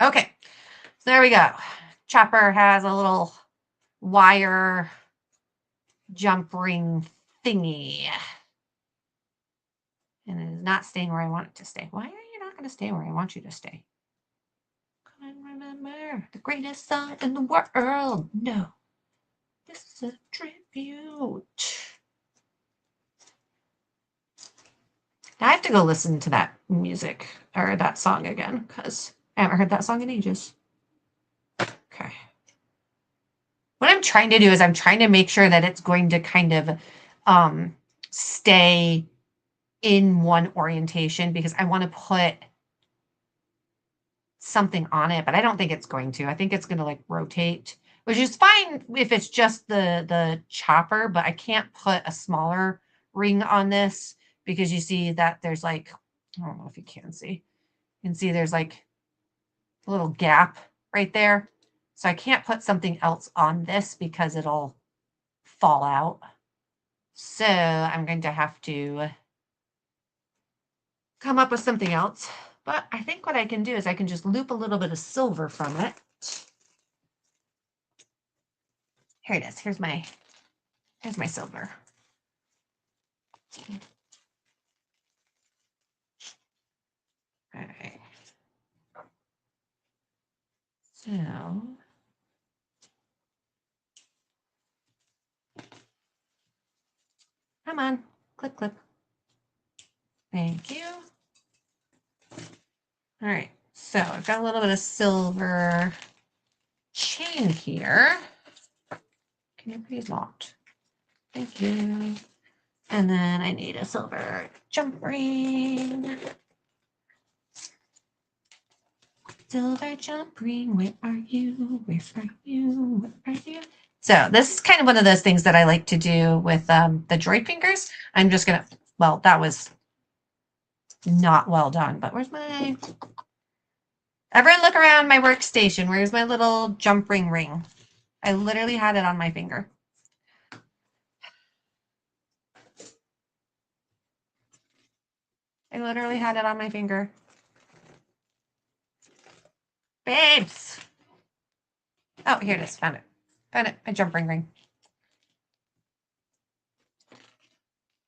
Okay, so there we go. Chopper has a little wire jump ring thingy. And it is not staying where I want it to stay. Why are you not going to stay where I want you to stay? Couldn't remember the greatest song in the world. No, this is a tribute. Now I have to go listen to that music or that song again because I haven't heard that song in ages. Okay. What I'm trying to do is I'm trying to make sure that it's going to kind of stay in one orientation because I want to put something on it, but I don't think it's going to. I think it's going to like rotate, which is fine if it's just the chopper, but I can't put a smaller ring on this because you see that there's like, I don't know if you can see. You can see there's like a little gap right there. So I can't put something else on this because it'll fall out. So I'm going to have to come up with something else. But I think what I can do is I can just loop a little bit of silver from it. Here it is. Here's my silver. All right. So come on, clip. Thank you. All right, so I've got a little bit of silver chain here. Can you please not? Thank you. And then I need a silver jump ring. Silver jump ring, where are you? Where are you? Where are you? So this is kind of one of those things that I like to do with the droid fingers. I'm just gonna, well, that was not well done, but where's my, everyone look around my workstation. Where's my little jump ring? I literally had it on my finger. I literally had it on my finger. Babes! Oh, here it is. Found it. Found it. My jump ring.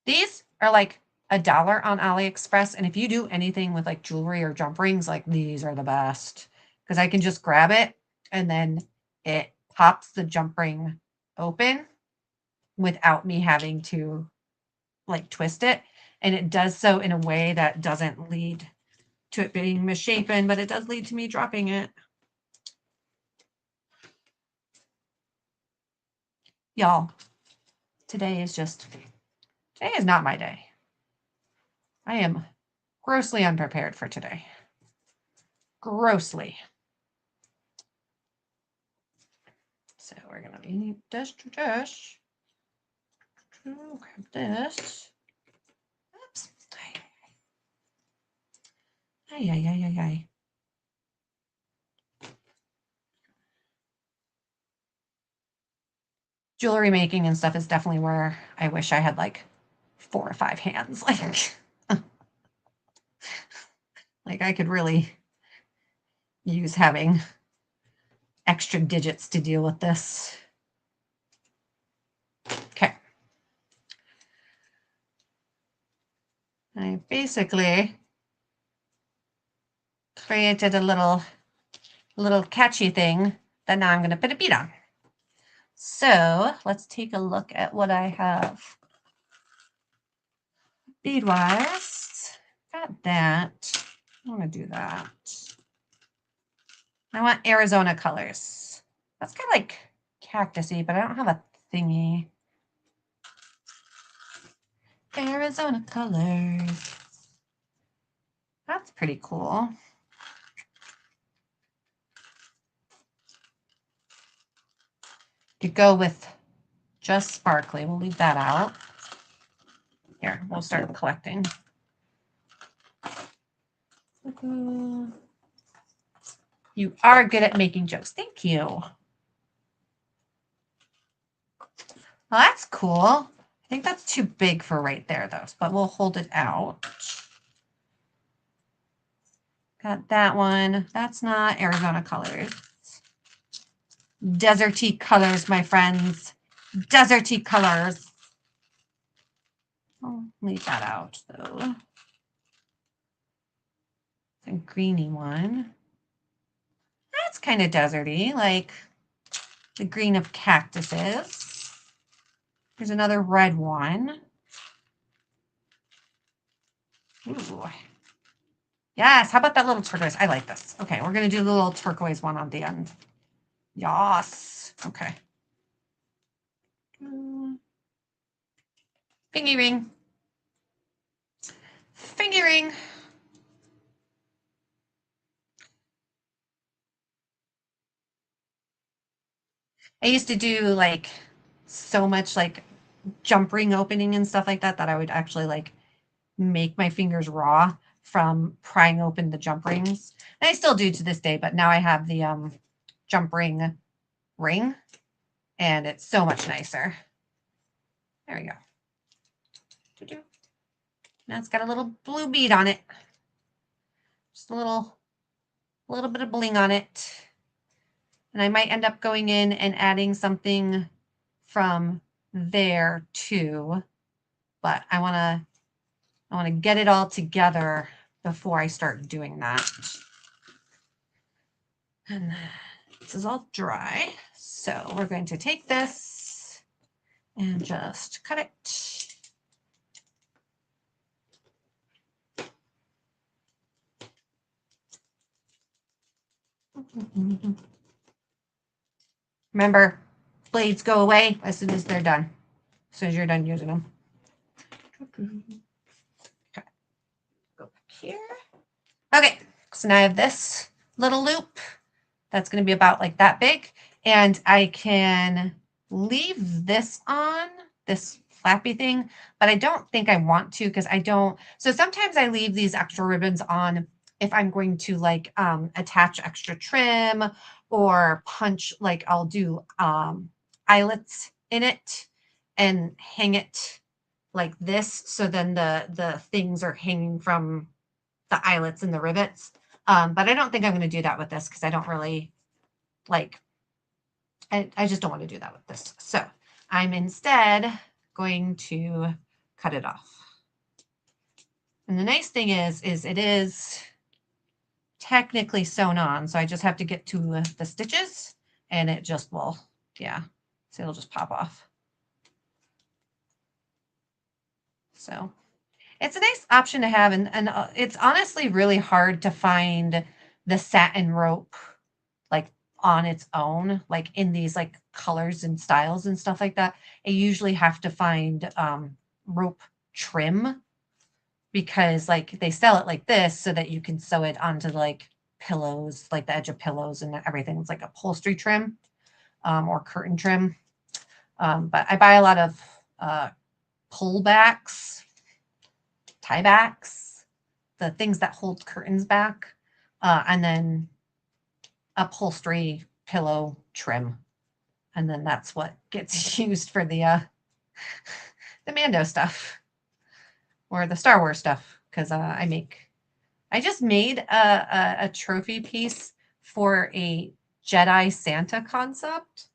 These are like $1 on AliExpress. And if you do anything with like jewelry or jump rings, like these are the best. Because I can just grab it and then it pops the jump ring open without me having to like twist it. And it does so in a way that doesn't lead to it being misshapen, but it does lead to me dropping it. Y'all, today is not my day. I am grossly unprepared for today. Grossly. So we're gonna need this. Grab this. Oops. Ay. Jewelry making and stuff is definitely where I wish I had like 4 or 5 hands. Like I could really use having extra digits to deal with this. Okay. I basically created a little catchy thing that now I'm going to put a bead on. So let's take a look at what I have bead-wise. Got that. I want to do that. I want Arizona colors. That's kind of like cactusy, but I don't have a thingy. Arizona colors. That's pretty cool. To go with just sparkly. We'll leave that out. Here, we'll start collecting. You are good at making jokes. Thank you. Well, that's cool. I think that's too big for right there, though, but we'll hold it out. Got that one. That's not Arizona colors. Deserty colors, my friends. Deserty colors. I'll leave that out, though. A greeny one. That's kind of deserty, like the green of cactuses. There's another red one. Ooh. Yes, how about that little turquoise? I like this. Okay, we're going to do the little turquoise one on the end. Yes. Okay. Fingy ring. Fingy ring. I used to do like so much like jump ring opening and stuff like that that I would actually like make my fingers raw from prying open the jump rings. And I still do to this day, but now I have the jump ring and it's so much nicer. There we go. Now it's got a little blue bead on it. Just a little bit of bling on it. And I might end up going in and adding something from there too. But I want to get it all together before I start doing that. And this is all dry. So we're going to take this and just cut it. Remember, blades go away as soon as they're done. As soon as you're done using them. Okay. Go back here. Okay, so now I have this little loop that's going to be about like that big, and I can leave this on, this flappy thing, but I don't think I want to because I don't. So sometimes I leave these extra ribbons on if I'm going to like attach extra trim or punch, like I'll do eyelets in it and hang it like this, so then the things are hanging from the eyelets and the rivets. But I don't think I'm going to do that with this because I don't really like, I just don't want to do that with this. So I'm instead going to cut it off. And the nice thing is it is technically sewn on. So I just have to get to the stitches and it just will, yeah, so it'll just pop off. So it's a nice option to have. And it's honestly really hard to find the satin rope like on its own, like in these like colors and styles and stuff like that. I usually have to find rope trim because like they sell it like this so that you can sew it onto like pillows, like the edge of pillows and everything. It's like upholstery trim or curtain trim. But I buy a lot of pullbacks, tiebacks, the things that hold curtains back, and then upholstery pillow trim. And then that's what gets used for the Mando stuff or the Star Wars stuff. Because I just made a trophy piece for a Jedi Santa concept.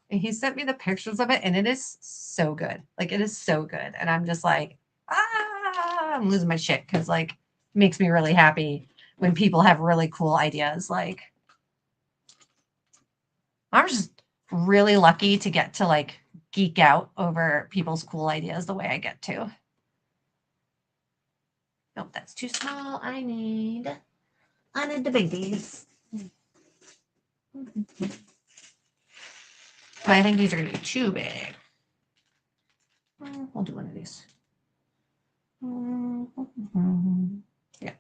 And he sent me the pictures of it, and it is so good. Like, it is so good. And I'm just like, I'm losing my shit because, like, it makes me really happy when people have really cool ideas. Like, I'm just really lucky to get to, like, geek out over people's cool ideas the way I get to. Nope, that's too small. I need the babies. But I think these are going to be too big. We'll do one of these. Yeah.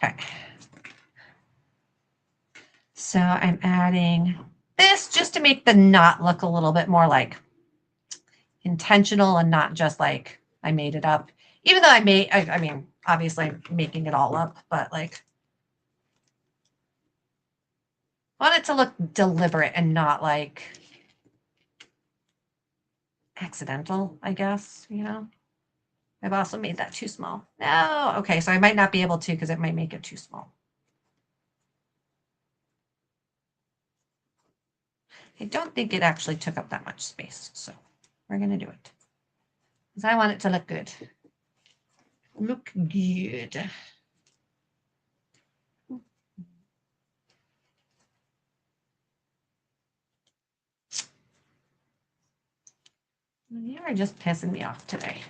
Okay. So I'm adding this just to make the knot look a little bit more like intentional and not just like I made it up. Even though I mean, obviously I'm making it all up, but like I want it to look deliberate and not like accidental, I guess, you know. I've also made that too small. No, okay, so I might not be able to because it might make it too small. I don't think it actually took up that much space, so we're going to do it. Because I want it to look good. Look good. You are just pissing me off today.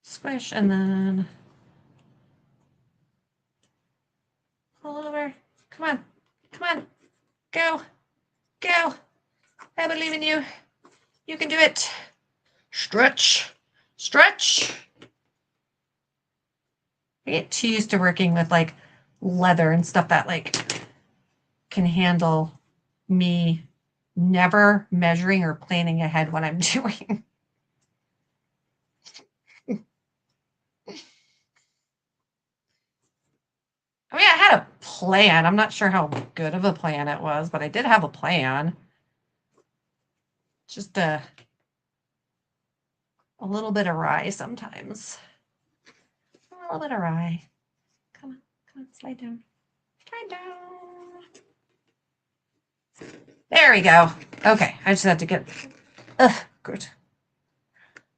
Squish and then pull over. Come on. Come on. Go. Go. I believe in you. You can do it. Stretch. Stretch. I get too used to working with like leather and stuff that like can handle me never measuring or planning ahead what I'm doing. I mean, I had a plan. I'm not sure how good of a plan it was, but I did have a plan. Just a little bit awry sometimes. A little bit awry. Come on, slide down. Slide down. There we go. Okay, I just had to get, good.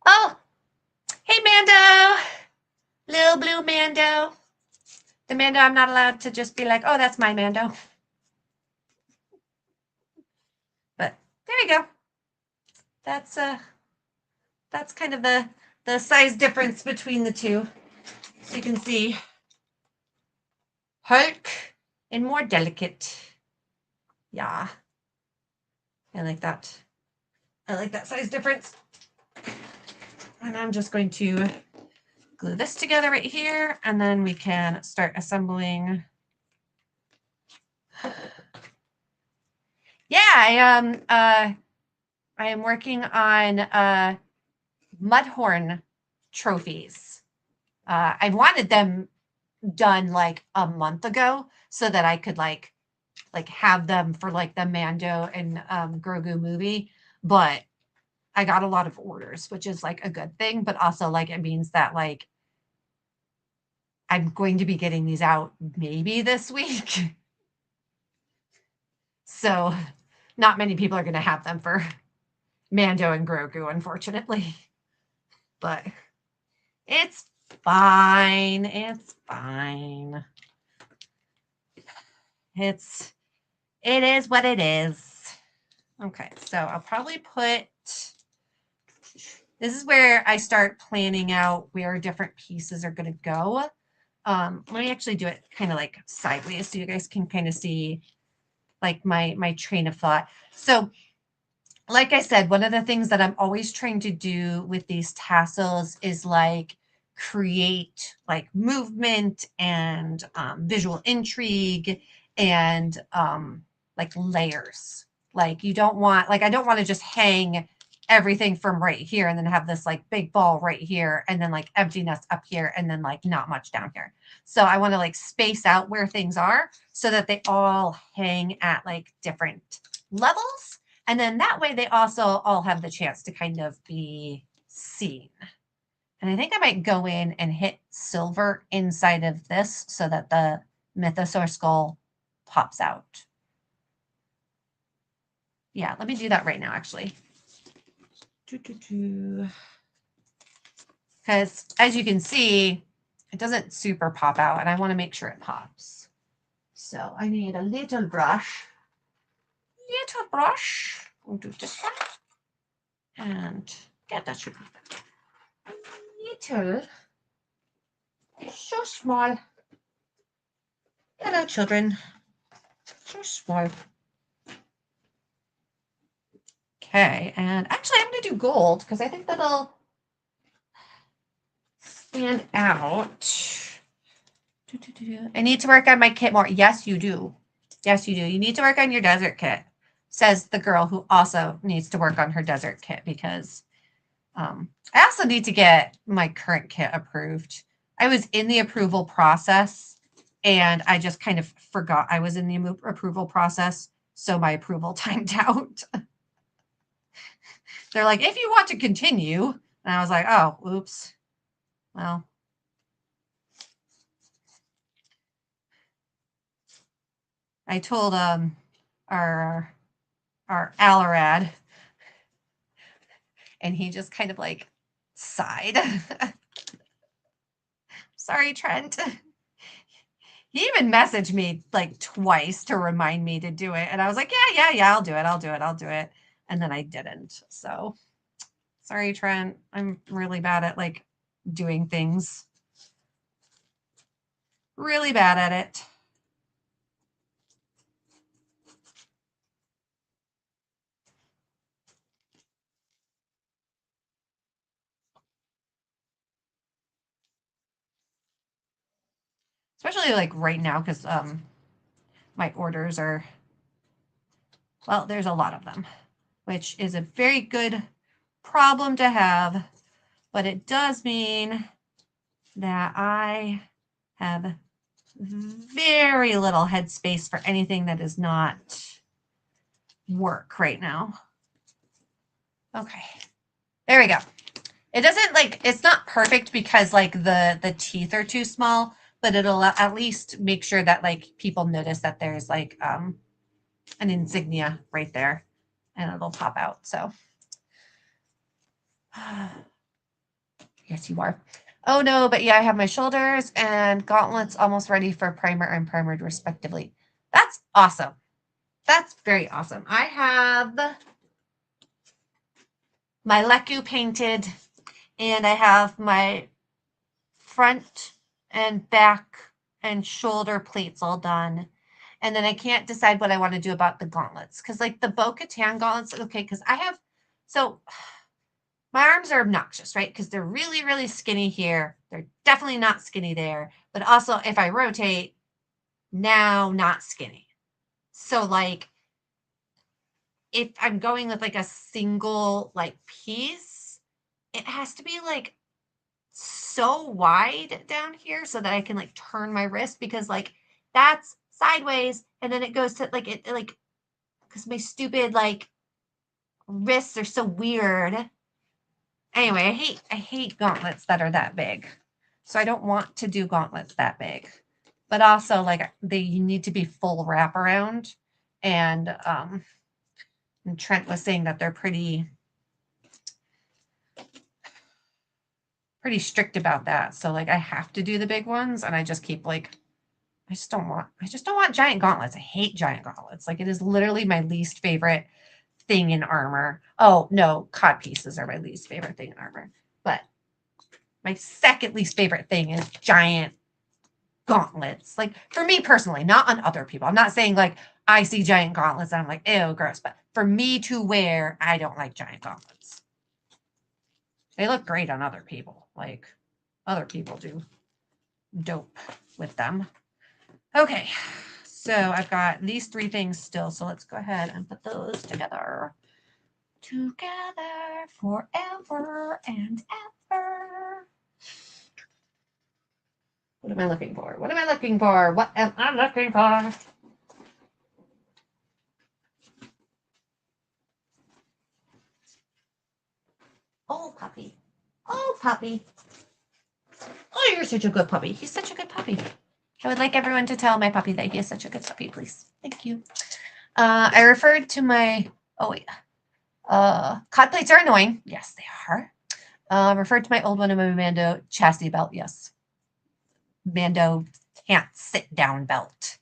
Oh, hey, Mando. Little blue Mando. The Mando I'm not allowed to just be like, oh, that's my Mando. But there you go. that's kind of the size difference between the two. So you can see Hulk and more delicate. Yeah. I like that. I like that size difference. And I'm just going to glue this together right here, and then we can start assembling. Yeah, I am working on Mudhorn trophies. I wanted them done like a month ago so that I could like have them for like the Mando and Grogu movie, but I got a lot of orders, which is like a good thing, but also like it means that like I'm going to be getting these out maybe this week. So not many people are going to have them for Mando and Grogu, unfortunately. But it's fine. It's fine. It is what it is. Okay, so I'll probably put, this is where I start planning out where different pieces are going to go. Let me actually do it kind of like sideways so you guys can kind of see like my train of thought. So like I said, one of the things that I'm always trying to do with these tassels is like create like movement and visual intrigue and like layers. Like you don't want, like I don't want to just hang everything from right here and then have this like big ball right here and then like emptiness up here and then like not much down here. So I want to like space out where things are so that they all hang at like different levels. And then that way they also all have the chance to kind of be seen. And I think I might go in and hit silver inside of this so that the mythosaur skull pops out. Yeah, let me do that right now, actually. Because as you can see, it doesn't super pop out, and I want to make sure it pops. So I need a little brush. We'll do this one. And yeah, that should be little. So small. Hello, children. So small. Okay, and actually I'm going to do gold because I think that'll stand out. I need to work on my kit more. Yes, you do. Yes, you do. You need to work on your desert kit, says the girl who also needs to work on her desert kit because I also need to get my current kit approved. I was in the approval process and I just kind of forgot I was in the approval process. So my approval timed out. They're like, if you want to continue. And I was like, oh, oops. Well, I told our Alarad, and he just kind of like sighed. Sorry, Trent. He even messaged me like twice to remind me to do it. And I was like, yeah, I'll do it. And then I didn't. So sorry, Trent. I'm really bad at like doing things. Really bad at it. Especially like right now because my orders are, well, there's a lot of them, which is a very good problem to have, but it does mean that I have very little headspace for anything that is not work right now. Okay, there we go. It doesn't like, it's not perfect because like the teeth are too small, but it'll at least make sure that like people notice that there's like an insignia right there and it'll pop out. So yes, you are. Oh no, but yeah, I have my shoulders and gauntlets almost ready for primer and primered respectively. That's awesome. That's very awesome. I have my lecu painted, and I have my front and back and shoulder plates all done. And then I can't decide what I want to do about the gauntlets. Because like the Bo-Katan gauntlets, okay, because I have, so my arms are obnoxious, right? Because they're really, really skinny here. They're definitely not skinny there. But also if I rotate, now not skinny. So like if I'm going with like a single like piece, it has to be like so wide down here so that I can like turn my wrist, because like that's sideways and then it goes to like it like, because my stupid like wrists are so weird. Anyway, I hate gauntlets that are that big. So I don't want to do gauntlets that big. But also like they need to be full wraparound. And Trent was saying that they're pretty strict about that. So like I have to do the big ones, and I just keep like I just don't want giant gauntlets. I hate giant gauntlets. Like it is literally my least favorite thing in armor. Oh, no, cod pieces are my least favorite thing in armor. But my second least favorite thing is giant gauntlets. Like for me personally, not on other people. I'm not saying like I see giant gauntlets and I'm like, ew, gross. But for me to wear, I don't like giant gauntlets. They look great on other people. Like other people do dope with them. Okay, so I've got these 3 things still. So let's go ahead and put those together. Together forever and ever. What am I looking for? What am I looking for? What am I looking for? Oh, puppy. Oh, puppy. Oh, you're such a good puppy. He's such a good puppy. I would like everyone to tell my puppy that he is such a good puppy, please. Thank you. I referred to my, oh wait, cod plates are annoying. Yes, they are. Referred to my old one in my Mando chastity belt. Yes. Mando can't sit down belt.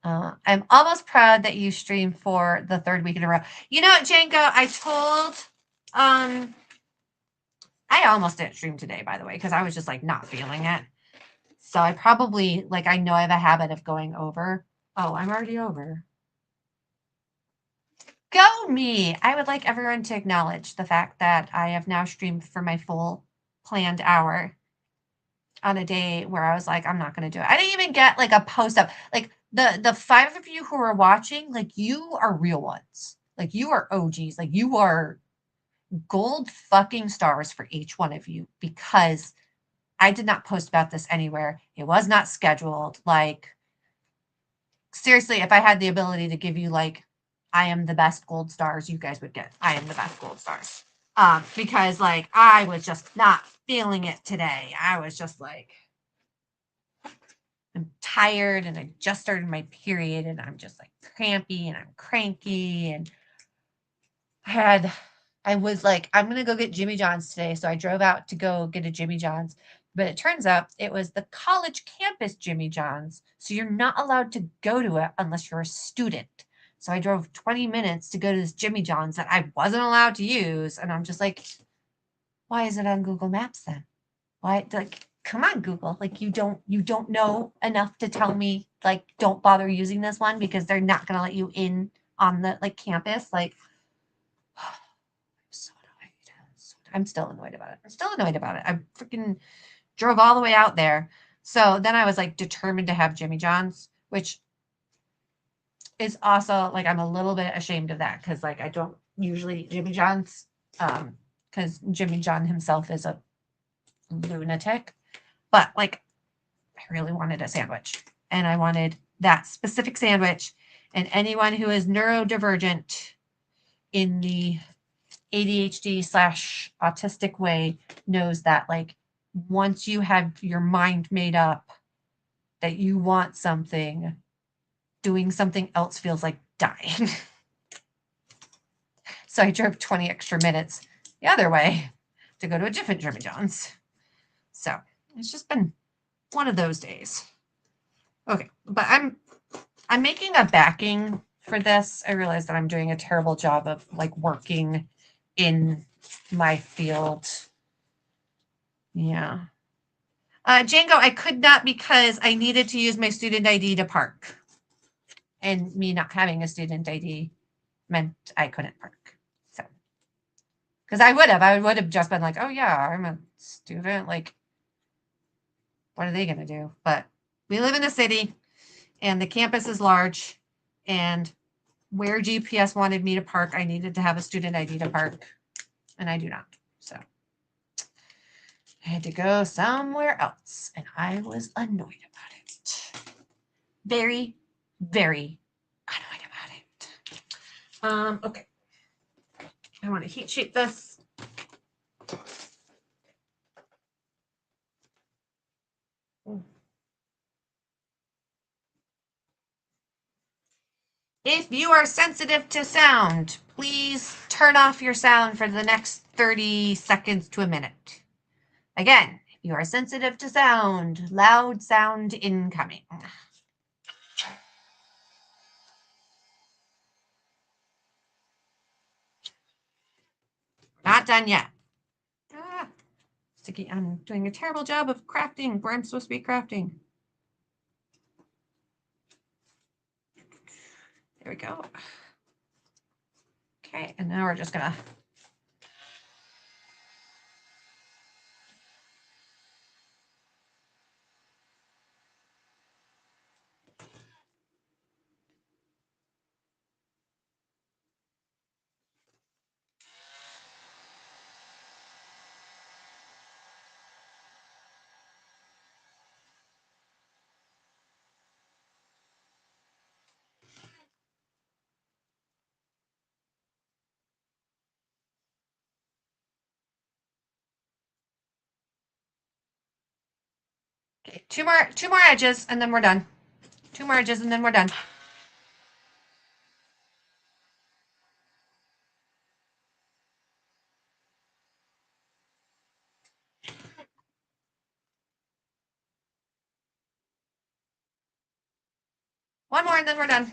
I'm almost proud that you streamed for the 3rd week in a row. You know what, Janko? I almost didn't stream today, by the way, because I was just like not feeling it. So I probably, like, I know I have a habit of going over. Oh, I'm already over. Go me! I would like everyone to acknowledge the fact that I have now streamed for my full planned hour on a day where I was like, I'm not going to do it. I didn't even get like a post up. Like the 5 of you who are watching, like you are real ones. Like you are OGs. Like you are gold fucking stars for each one of you, because I did not post about this anywhere. It was not scheduled. Like seriously, if I had the ability to give you like I am the best gold stars, you guys would get I am the best gold stars. Because like I was just not feeling it today. I was just like, I'm tired and I just started my period and I'm just like crampy and I'm cranky, and I was like, I'm going to go get Jimmy John's today. So I drove out to go get a Jimmy John's, but it turns out it was the college campus Jimmy John's. So you're not allowed to go to it unless you're a student. So I drove 20 minutes to go to this Jimmy John's that I wasn't allowed to use. And I'm just like, why is it on Google Maps then? Why, like, come on, Google. Like you don't know enough to tell me, like, don't bother using this one because they're not gonna let you in on the like campus. Like I'm so annoyed. I'm still annoyed about it. I'm still annoyed about it. I freaking drove all the way out there. So then I was like determined to have Jimmy John's, which is also like I'm a little bit ashamed of that because like I don't usually eat Jimmy John's because Jimmy John himself is a lunatic. But like I really wanted a sandwich, and I wanted that specific sandwich. And anyone who is neurodivergent in the ADHD / autistic way knows that like once you have your mind made up that you want something, doing something else feels like dying. So I drove 20 extra minutes the other way to go to a different Jimmy John's. So it's just been one of those days. Okay, but I'm making a backing for this. I realize that I'm doing a terrible job of like working in my field. Yeah. Django, I could not because I needed to use my student ID to park. And me not having a student ID meant I couldn't park. So, because I would have just been like, oh yeah, I'm a student. Like, what are they going to do? But we live in a city and the campus is large, and where GPS wanted me to park, I needed to have a student ID to park, and I do not. So I had to go somewhere else, and I was annoyed about it. Very, very annoyed about it. Okay. I want to heat sheet this. If you are sensitive to sound, please turn off your sound for the next 30 seconds to a minute. Again, if you are sensitive to sound, loud sound incoming. Not done yet. Sticky. I'm doing a terrible job of crafting where I'm supposed to be crafting. There we go. Okay, and now we're just gonna okay, two more edges and then we're done. 2 more edges and then we're done. One more and then we're done.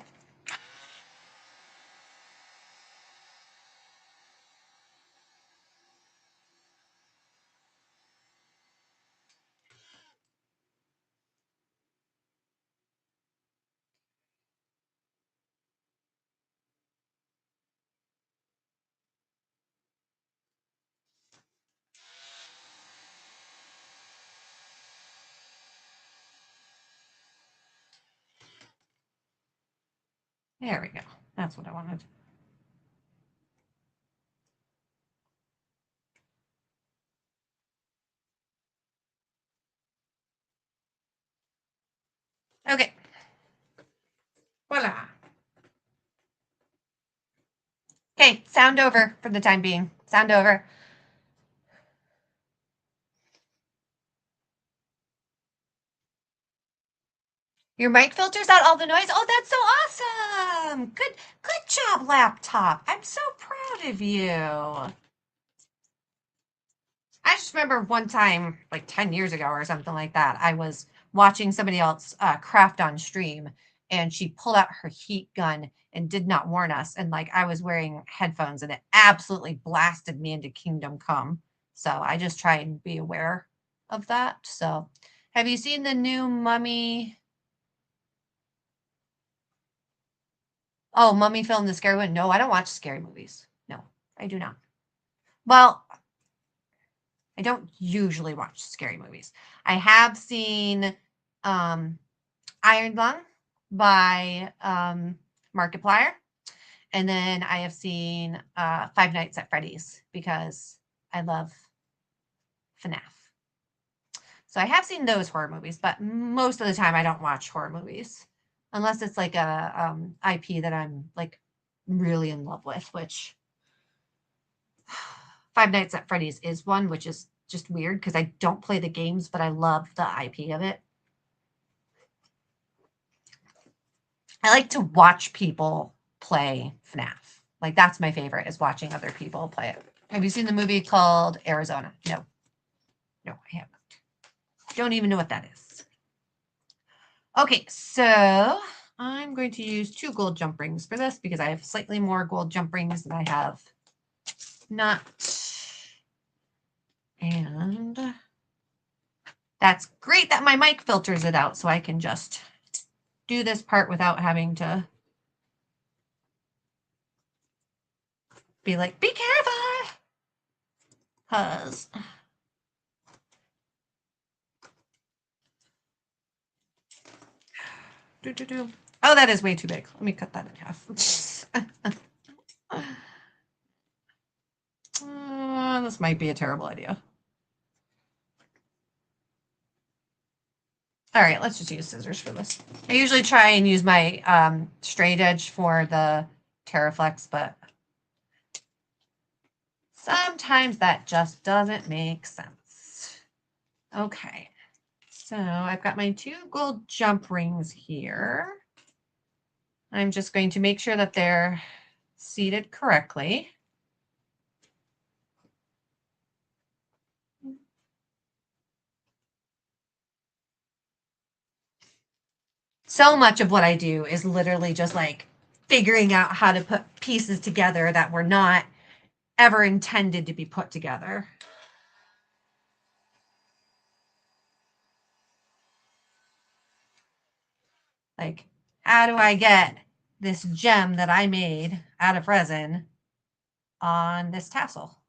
There we go. That's what I wanted. Okay. Voila. Okay, sound over for the time being. Sound over. Your mic filters out all the noise. Oh, that's so awesome. Good job, laptop. I'm so proud of you. I just remember one time, like 10 years ago or something like that, I was watching somebody else craft on stream, and she pulled out her heat gun and did not warn us. And like I was wearing headphones, and it absolutely blasted me into Kingdom Come. So I just try and be aware of that. So have you seen the new Mummy? Oh, Mummy Film, the scary one. No, I don't watch scary movies. No, I do not. Well, I don't usually watch scary movies. I have seen Iron Lung by Markiplier. And then I have seen Five Nights at Freddy's because I love FNAF. So I have seen those horror movies, but most of the time I don't watch horror movies unless it's like a IP that I'm like really in love with, which Five Nights at Freddy's is one, which is just weird because I don't play the games, but I love the IP of it. I like to watch people play FNAF. Like that's my favorite, is watching other people play it. Have you seen the movie called Arizona? No. No, I haven't. Don't even know what that is. Okay, so I'm going to use 2 gold jump rings for this because I have slightly more gold jump rings than I have not And that's great that my mic filters it out so I can just do this part without having to be like, be careful, because oh, that is way too big. Let me cut that in half. This might be a terrible idea. All right, let's just use scissors for this. I usually try and use my straight edge for the Terraflex, but sometimes that just doesn't make sense. Okay, so I've got my 2 gold jump rings here. I'm just going to make sure that they're seated correctly. So much of what I do is literally just like figuring out how to put pieces together that were not ever intended to be put together. Like, how do I get this gem that I made out of resin on this tassel?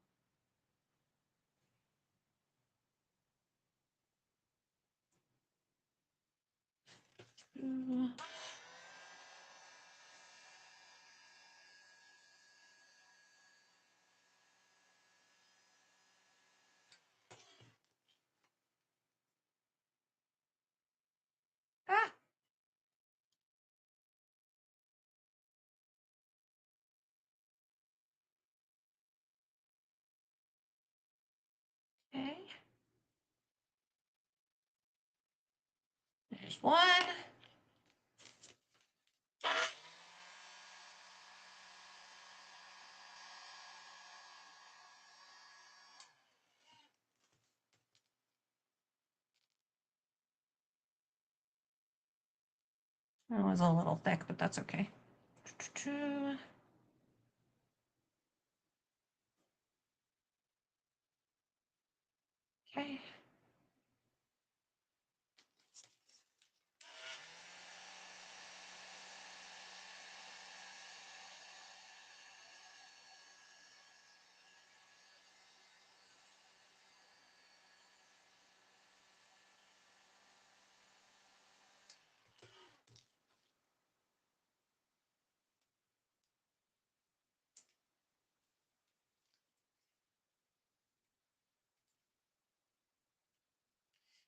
Ah. Okay. There's one. That was a little thick, but that's okay. Okay.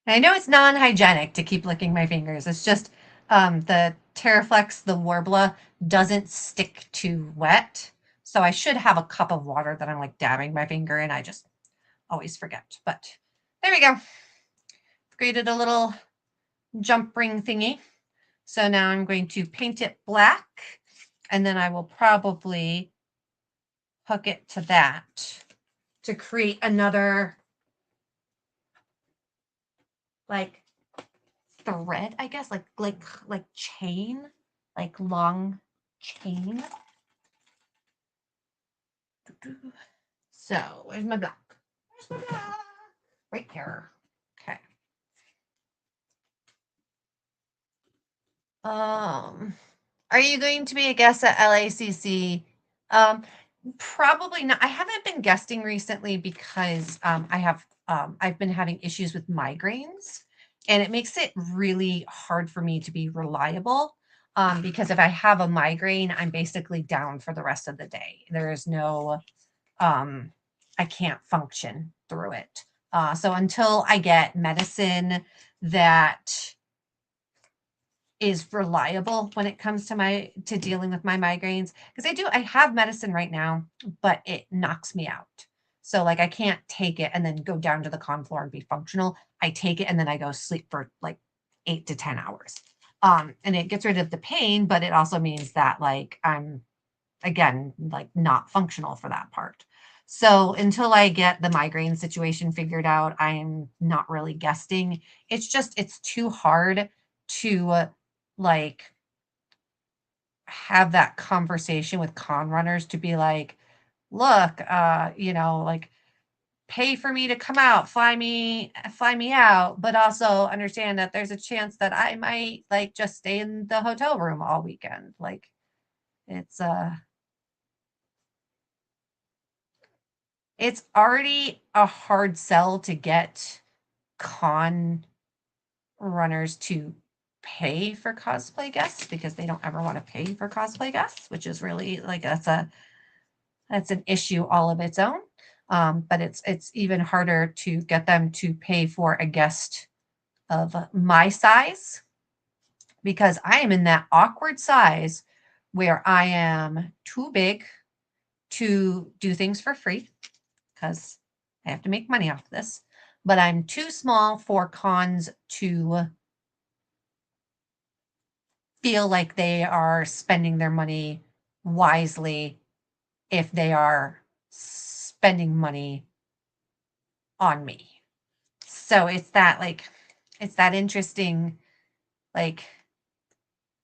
I know it's non-hygienic to keep licking my fingers. It's just the Terraflex, the Warbler, doesn't stick to wet. So I should have a cup of water that I'm like dabbing my finger in. I just always forget. But there we go. Created a little jump ring thingy. So now I'm going to paint it black, and then I will probably hook it to that to create another like thread, I guess, like chain, like long chain. So where's my black? Where's my black? Right here. Okay. Are you going to be a guest at LACC? Probably not. I haven't been guesting recently because I've been having issues with migraines, and it makes it really hard for me to be reliable. Because if I have a migraine, I'm basically down for the rest of the day. There is no, I can't function through it. So until I get medicine that is reliable when it comes to dealing with my migraines, because I have medicine right now, but it knocks me out. So like I can't take it and then go down to the con floor and be functional. I take it and then I go sleep for like 8 to 10 hours. And it gets rid of the pain, but it also means that like I'm again like not functional for that part. So until I get the migraine situation figured out, I'm not really guesting. It's too hard to like have that conversation with con runners to be like, look, like pay for me to come out, fly me out, but also understand that there's a chance that I might like just stay in the hotel room all weekend. Like it's it's already a hard sell to get con runners to pay for cosplay guests because they don't ever want to pay for cosplay guests, which is really like that's an issue all of its own. But it's even harder to get them to pay for a guest of my size because I am in that awkward size where I am too big to do things for free because I have to make money off this, but I'm too small for cons to feel like they are spending their money wisely if they are spending money on me. So it's that interesting like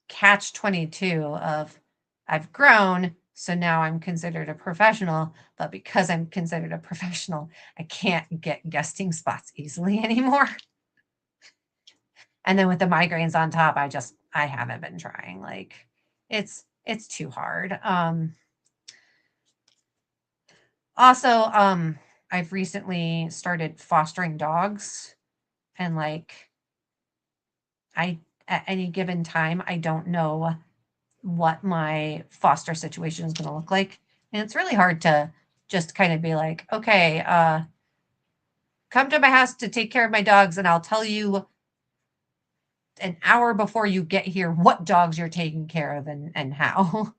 catch 22 of I've grown, so now I'm considered a professional, but because I'm considered a professional, I can't get guesting spots easily anymore. And then with the migraines on top, I haven't been trying. Like it's too hard. Also, I've recently started fostering dogs and like I at any given time, I don't know what my foster situation is going to look like. And it's really hard to just kind of be like, okay, come to my house to take care of my dogs, and I'll tell you an hour before you get here what dogs you're taking care of and how.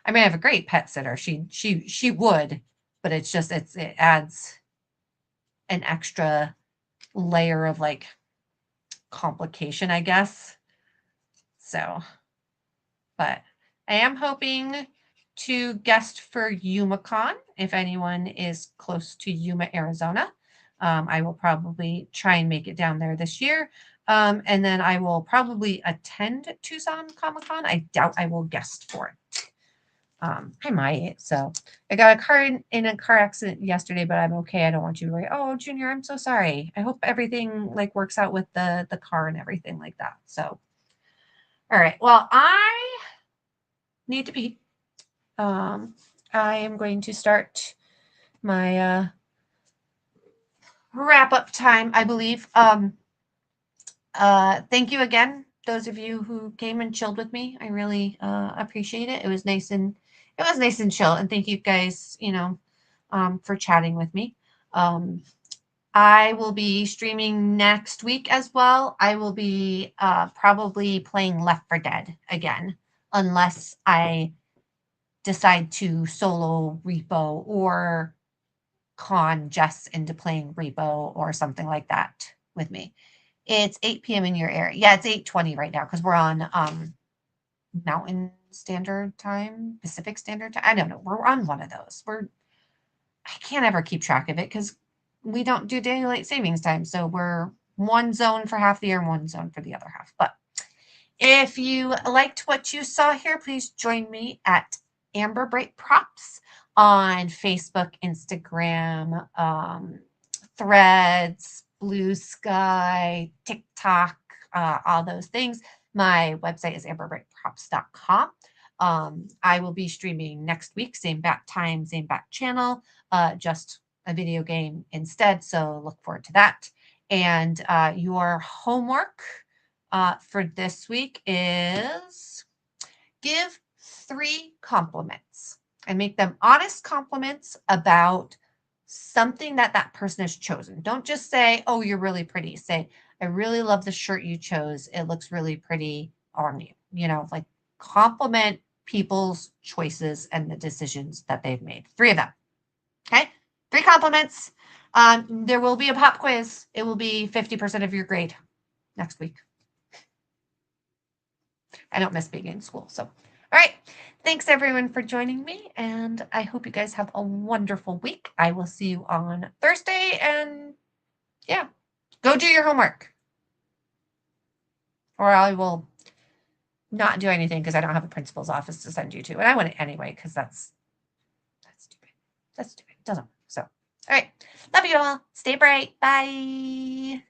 I mean, I have a great pet sitter. She would, but it's just it adds an extra layer of like complication, I guess. So, but I am hoping to guest for YumaCon if anyone is close to Yuma, Arizona. I will probably try and make it down there this year. And then I will probably attend Tucson Comic Con. I doubt I will guest for it. I might. So I got in a car accident yesterday, but I'm okay. I don't want you to worry. Oh, Junior, I'm so sorry. I hope everything like works out with the car and everything like that. So, all right. Well, I need to be. I am going to start my wrap up time, I believe. Thank you again, those of you who came and chilled with me. I really appreciate it. It was nice and chill. And thank you guys, for chatting with me. I will be streaming next week as well. I will be probably playing Left 4 Dead again, unless I decide to solo repo or con Jess into playing repo or something like that with me. It's 8 p.m. in your area. Yeah, it's 8:20 right now because we're on Mountain Standard Time, Pacific Standard Time. I don't know. We're on one of those. I can't ever keep track of it because we don't do daylight savings time. So we're one zone for half the year and one zone for the other half. But if you liked what you saw here, please join me at Amber Brite Props on Facebook, Instagram, Threads, Blue Sky, TikTok, all those things. My website is amberbriteprops.com. I will be streaming next week, same bat time, same bat channel, just a video game instead. So look forward to that. And your homework for this week is give 3 compliments and make them honest compliments about something that person has chosen. Don't just say, oh, you're really pretty. Say, I really love the shirt you chose. It looks really pretty on you. Like compliment people's choices and the decisions that they've made. 3 of them. Okay. 3 compliments. There will be a pop quiz. It will be 50% of your grade next week. I don't miss being in school. So, all right. Thanks everyone for joining me. And I hope you guys have a wonderful week. I will see you on Thursday. And yeah, go do your homework. Or I will not do anything because I don't have a principal's office to send you to. And I wouldn't anyway, because that's stupid. That's stupid. It doesn't work. So, All right. Love you all. Stay bright. Bye.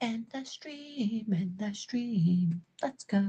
End the stream. End the stream. Let's go.